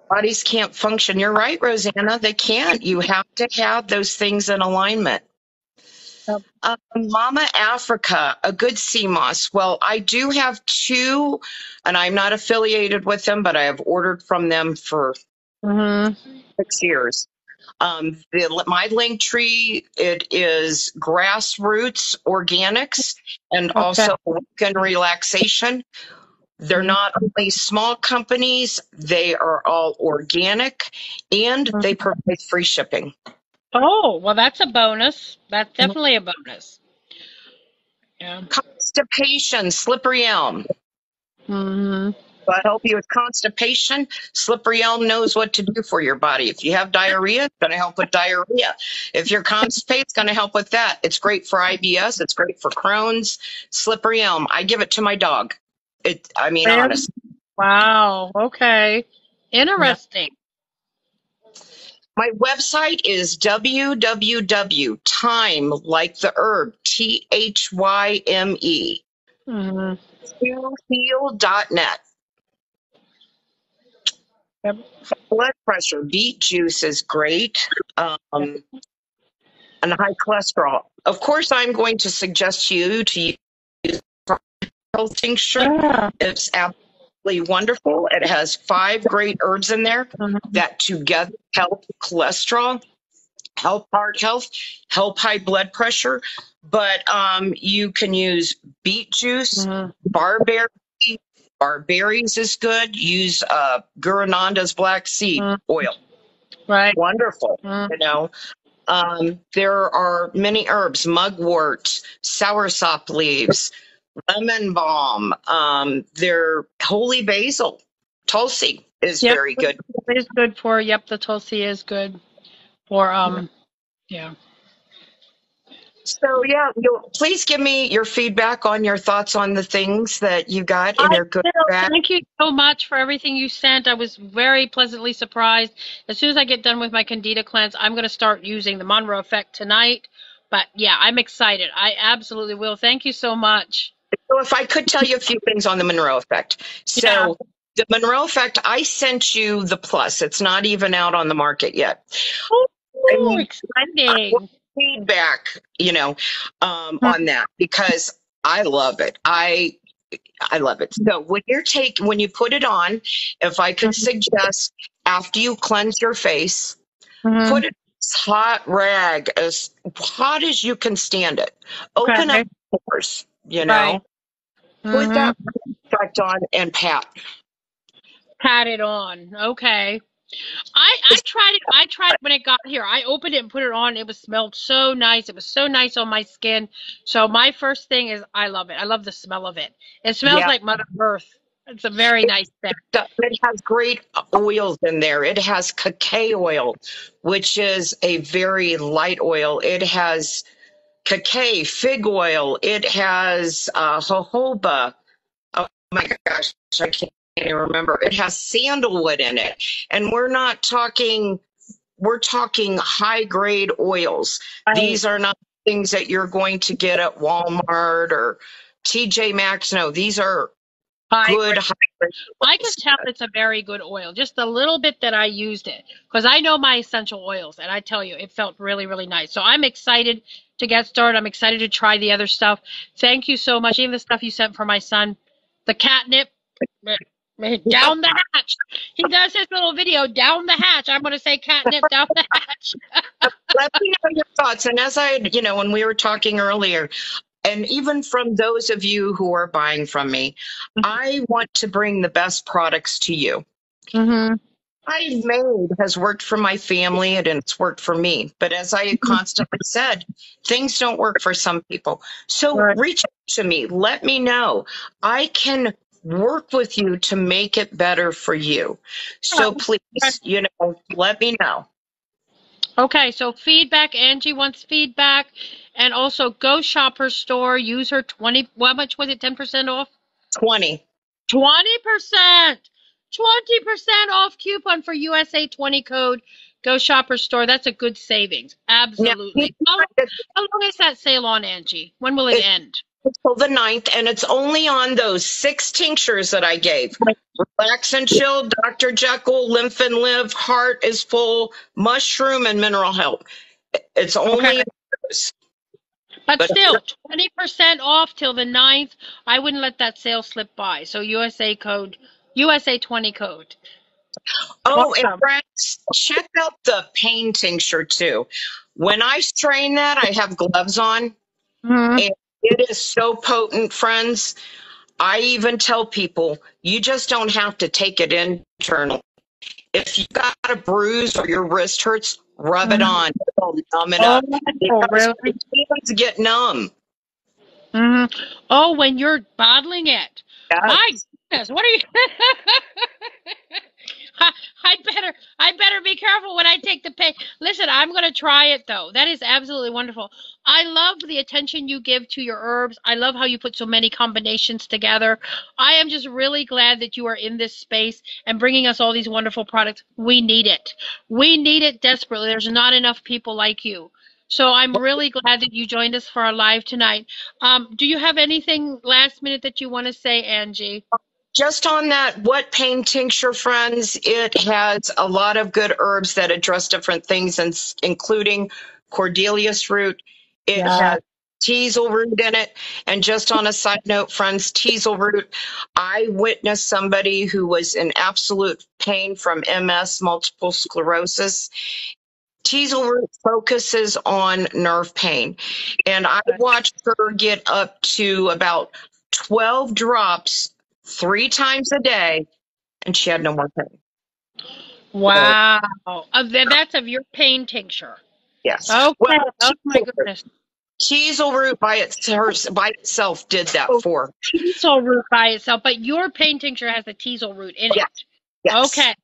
Bodies can't function. You're right, Rosanna. They can't. You have to have those things in alignment. Yep. Mama Africa, a good sea moss. Well, I do have 2, and I'm not affiliated with them, but I have ordered from them for 6 years. My link tree, it is grassroots organics and also weekend relaxation. They're not only small companies, they are all organic, and they provide free shipping. Oh, well, that's a bonus. That's definitely a bonus. Yeah. Constipation, slippery elm. So I help you with constipation. Slippery elm knows what to do for your body. If you have diarrhea, it's going to help with diarrhea. If you're constipated, it's going to help with that. It's great for IBS. It's great for Crohn's. Slippery elm. I give it to my dog. Honestly. Wow. Okay. Interesting. My website is www.thyme, like the herb, THYME, heal.net. Yep. Blood pressure, beet juice is great, and high cholesterol. Of course, I'm going to suggest you to use health tincture. Yeah. It's absolutely wonderful. It has 5 great herbs in there that together help cholesterol, help heart health, help high blood pressure. But you can use beet juice, barberry. Barberries is good. Use Gurananda's black seed oil. Right. Wonderful. You know, there are many herbs: mugwort, soursop leaves, lemon balm. Their holy basil, tulsi is very good. It is good for. Yep, the tulsi is good for. Yeah. So yeah, please give me your feedback on your thoughts on the things that you got in your good bag. Thank you so much for everything you sent. I was very pleasantly surprised. As soon as I get done with my Candida cleanse, I'm going to start using the Monroe Effect tonight. But yeah, I'm excited. I absolutely will. Thank you so much. So if I could tell you a few things on the Monroe Effect. So the Monroe Effect, I sent you the plus. It's not even out on the market yet. Oh, exciting. Feedback, on that, because I love it. I love it. So when you put it on, if I could suggest, after you cleanse your face, put it in this hot rag, as hot as you can stand it. Open up the pores, put that effect on and pat it on. Okay. I tried it. I tried it when it got here. I opened it and put it on. It smelled so nice. It was so nice on my skin. So my first thing is I love it. I love the smell of it. It smells like Mother Earth. It's a very nice scent. It has great oils in there. It has cacao oil, which is a very light oil. It has cacao, fig oil. It has jojoba. Oh my gosh, I can't even remember. It has sandalwood in it. And we're talking high grade oils. Right. These are not things that you're going to get at Walmart or TJ Maxx. No, these are good high grade oils. I can tell it's a very good oil. Just a little bit that I used it, because I know my essential oils, and I tell you, it felt really, really nice. So I'm excited to get started. I'm excited to try the other stuff. Thank you so much. Even the stuff you sent for my son, the catnip, Down the hatch. He does his little video, down the hatch. I'm going to say catnip down the hatch. Let me know your thoughts. And as when we were talking earlier, and even from those of you who are buying from me, I want to bring the best products to you. Mm-hmm. I've made has worked for my family and it's worked for me. But as I constantly said, things don't work for some people. So Right. reach out to me. Let me know. I can work with you to make it better for you. So please, let me know. Okay, so feedback. Angie wants feedback. And also go shop her store. Use her 20, how much was it? 10% off? 20. 20%. 20% off coupon for USA 20 code. Go shop her store. That's a good savings. Now, Absolutely. How long is that sale on, Angie? When will it it's end? until the 9th, and it's only on those 6 tinctures that I gave. Relax and Chill, Dr. Jekyll, Lymph and Live, Heart is Full, Mushroom, and Mineral Health. It's Okay. only on those. But But still, 20% off till the 9th. I wouldn't let that sale slip by. So USA code, USA 20 code. oh, and Awesome. friends, check out the pain tincture too. When I strain that, I have gloves on, Mhm. and it is so potent, friends. I even tell people, you just don't have to take it internal. If you got a bruise or your wrist hurts, rub it Mhm. on. It'll numb it up Oh, because really? my hands get numb. Hmm. Oh, when you're bottling it. My Yes. goodness, what are you? I, I better be careful when I take the pay. Listen, I'm gonna try it though. That is absolutely wonderful. I love the attention you give to your herbs. I love how you put so many combinations together. I am just really glad that you are in this space and bringing us all these wonderful products. We need it. We need it desperately. There's not enough people like you. So I'm really glad that you joined us for our live tonight. Do you have anything last minute that you want to say, Angie? Just on that, what pain tincture, friends? It has a lot of good herbs that address different things, including Cordelius root. It Yeah. has teasel root in it. And just on a side note, friends, teasel root, I witnessed somebody who was in absolute pain from MS, multiple sclerosis. Teasel root focuses on nerve pain. And I watched her get up to about 12 drops 3 times a day, and she had no more pain. So, Wow. That's of your pain tincture. yes. Well, Okay. Oh my goodness. teasel root by itself did that Oh, for her. teasel root by itself, but your pain tincture has the teasel root in Yes, it. yes, Okay.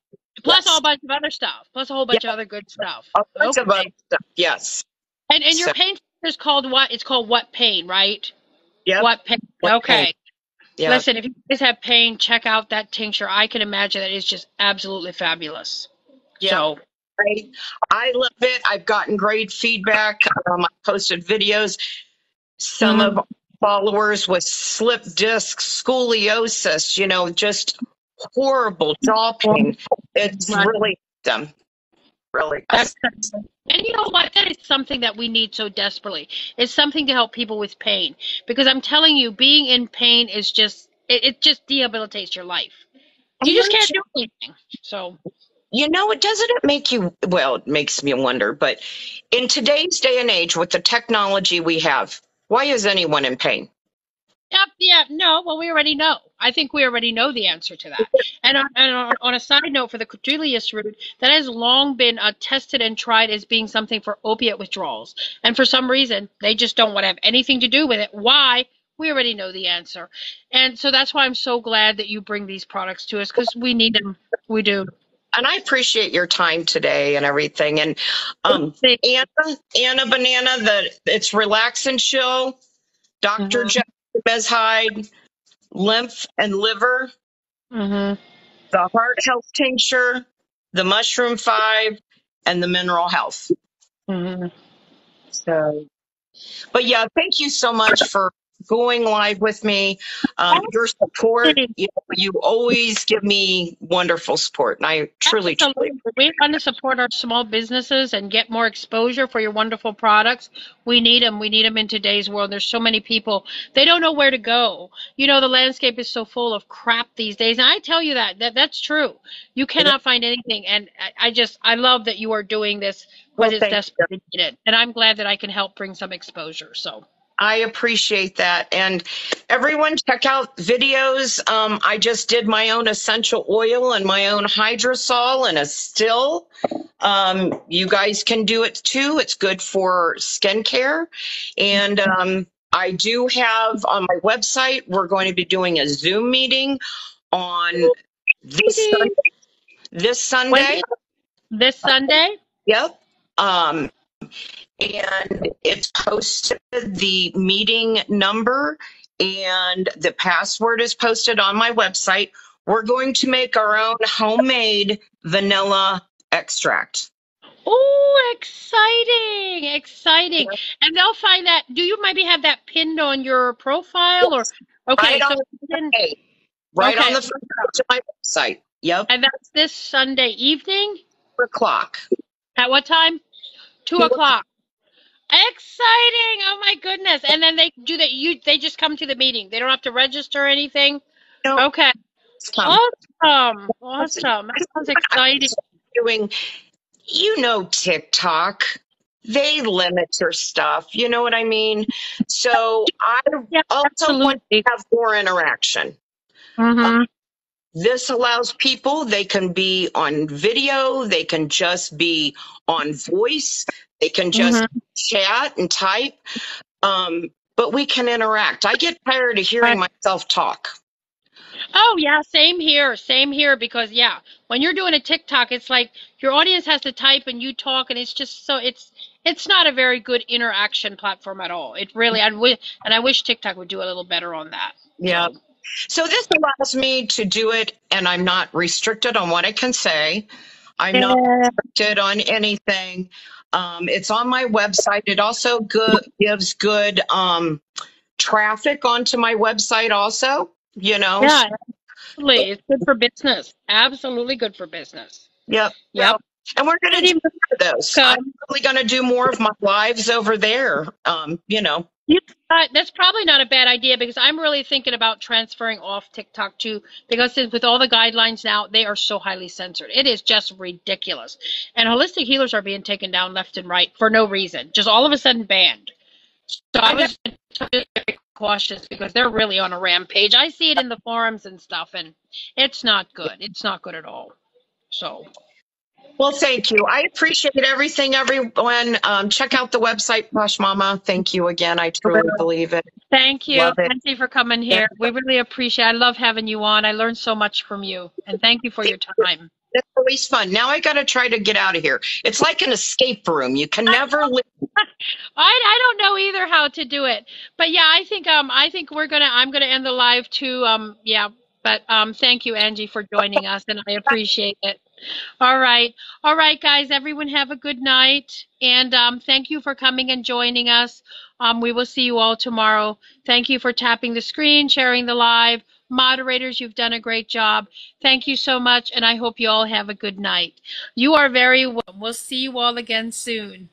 Plus a yes. whole bunch of other stuff. Plus a whole Yeah, bunch of other good stuff. all sorts of other Okay. stuff. Yes. And your So, pain tincture is called what? It's called what pain, right? yep. What pain? What pain? Okay. Yeah. Listen, if you guys have pain, check out that tincture. I can imagine that it's just absolutely fabulous. Yep. So, I love it. I've gotten great feedback. I posted videos. Some of mhm. our followers with slip disc, scoliosis, just horrible jaw pain. It's Right. really them, really. That's and you know what? That is something that we need so desperately. It's something to help people with pain. Because I'm telling you, being in pain is just it just debilitates your life. You And just don't can't you, do anything. So it doesn't it make you, well, it makes me wonder, but in today's day and age with the technology we have, why is anyone in pain? yep, yeah, no, well, we already know. I think we already know the answer to that. And on a side note, for the Julius root, that has long been tested and tried as being something for opiate withdrawals. And for some reason, they just don't want to have anything to do with it. Why? We already know the answer. And so that's why I'm so glad that you bring these products to us because we need them. We do. And I appreciate your time today and everything. And Anna Banana, it's Relax and Chill, Dr. Mm-hmm. Jeff Bezhide, Lymph and Liver, Mm-hmm. the Heart Health Tincture, the Mushroom 5, and the Mineral Health. Mm-hmm. So, but yeah, thank you so much for going live with me. Your support, you always give me wonderful support, and I truly, truly. Absolutely. We want to support our small businesses and get more exposure for your wonderful products. We need them. We need them in today's world. There's so many people, they don't know where to go. You know, the landscape is so full of crap these days. And I tell you that's true. You cannot find anything. And I love that you are doing this Well, because it's thank you. desperately needed. And I'm glad that I can help bring some exposure. So. I appreciate that. And everyone, check out videos. I just did my own essential oil and my own hydrosol and a still. You guys can do it too. It's good for skincare. And I do have on my website, we're going to be doing a Zoom meeting on this Sunday. This Sunday. This Sunday? Yep. And it's posted, the meeting number and the password is posted on my website. We're going to make our own homemade vanilla extract. Oh, exciting, exciting. Yeah. And they'll find that, do you maybe have that pinned on your profile? Yes. Or okay, right so on the front of my website. Yep. And that's this Sunday evening? 4 o'clock. At what time? 2 o'clock. Exciting! Oh my goodness! And then they do that. They just come to the meeting. They don't have to register or anything. No. Okay. Awesome! Awesome! That sounds exciting. Doing, TikTok. They limit your stuff. You know what I mean? So I also want to have more interaction. Mm-hmm. This allows people, they can be on video, they can just be on voice, they can just chat and type, but we can interact. I get tired of hearing myself talk. Oh, yeah, same here, because, when you're doing a TikTok, it's like your audience has to type and you talk, and it's just so, it's not a very good interaction platform at all. It really, I wish TikTok would do a little better on that. Yeah. So this allows me to do it, and I'm not restricted on what I can say. I'm not restricted on anything. It's on my website. It also gives good traffic onto my website also, Yeah, absolutely. It's good for business. Absolutely good for business. Yep. Well, and we're going to do more of those. I'm probably going to do more of my lives over there, That's probably not a bad idea, because I'm really thinking about transferring off TikTok too, because with all the guidelines now, they are so highly censored. It is just ridiculous. And holistic healers are being taken down left and right for no reason, just all of a sudden banned. So I was very cautious, because they're really on a rampage. I see it in the forums and stuff, and it's not good. It's not good at all. So. Well, thank you. I appreciate everything, everyone. Check out the website, Posh Mama. Thank you again. I truly believe it. Thank you. Thank you for coming here. We really appreciate it. I love having you on. I learned so much from you. And thank you for your time. It's always fun. Now I got to try to get out of here. It's like an escape room. You can never leave. I don't know either how to do it. But yeah, I think I'm gonna end the live too. But thank you, Angie, for joining us, and I appreciate it. All right, guys. Everyone have a good night, and thank you for coming and joining us. We will see you all tomorrow. Thank you for tapping the screen, sharing the live. Moderators, you've done a great job. Thank you so much, and I hope you all have a good night. You are very welcome. We'll see you all again soon.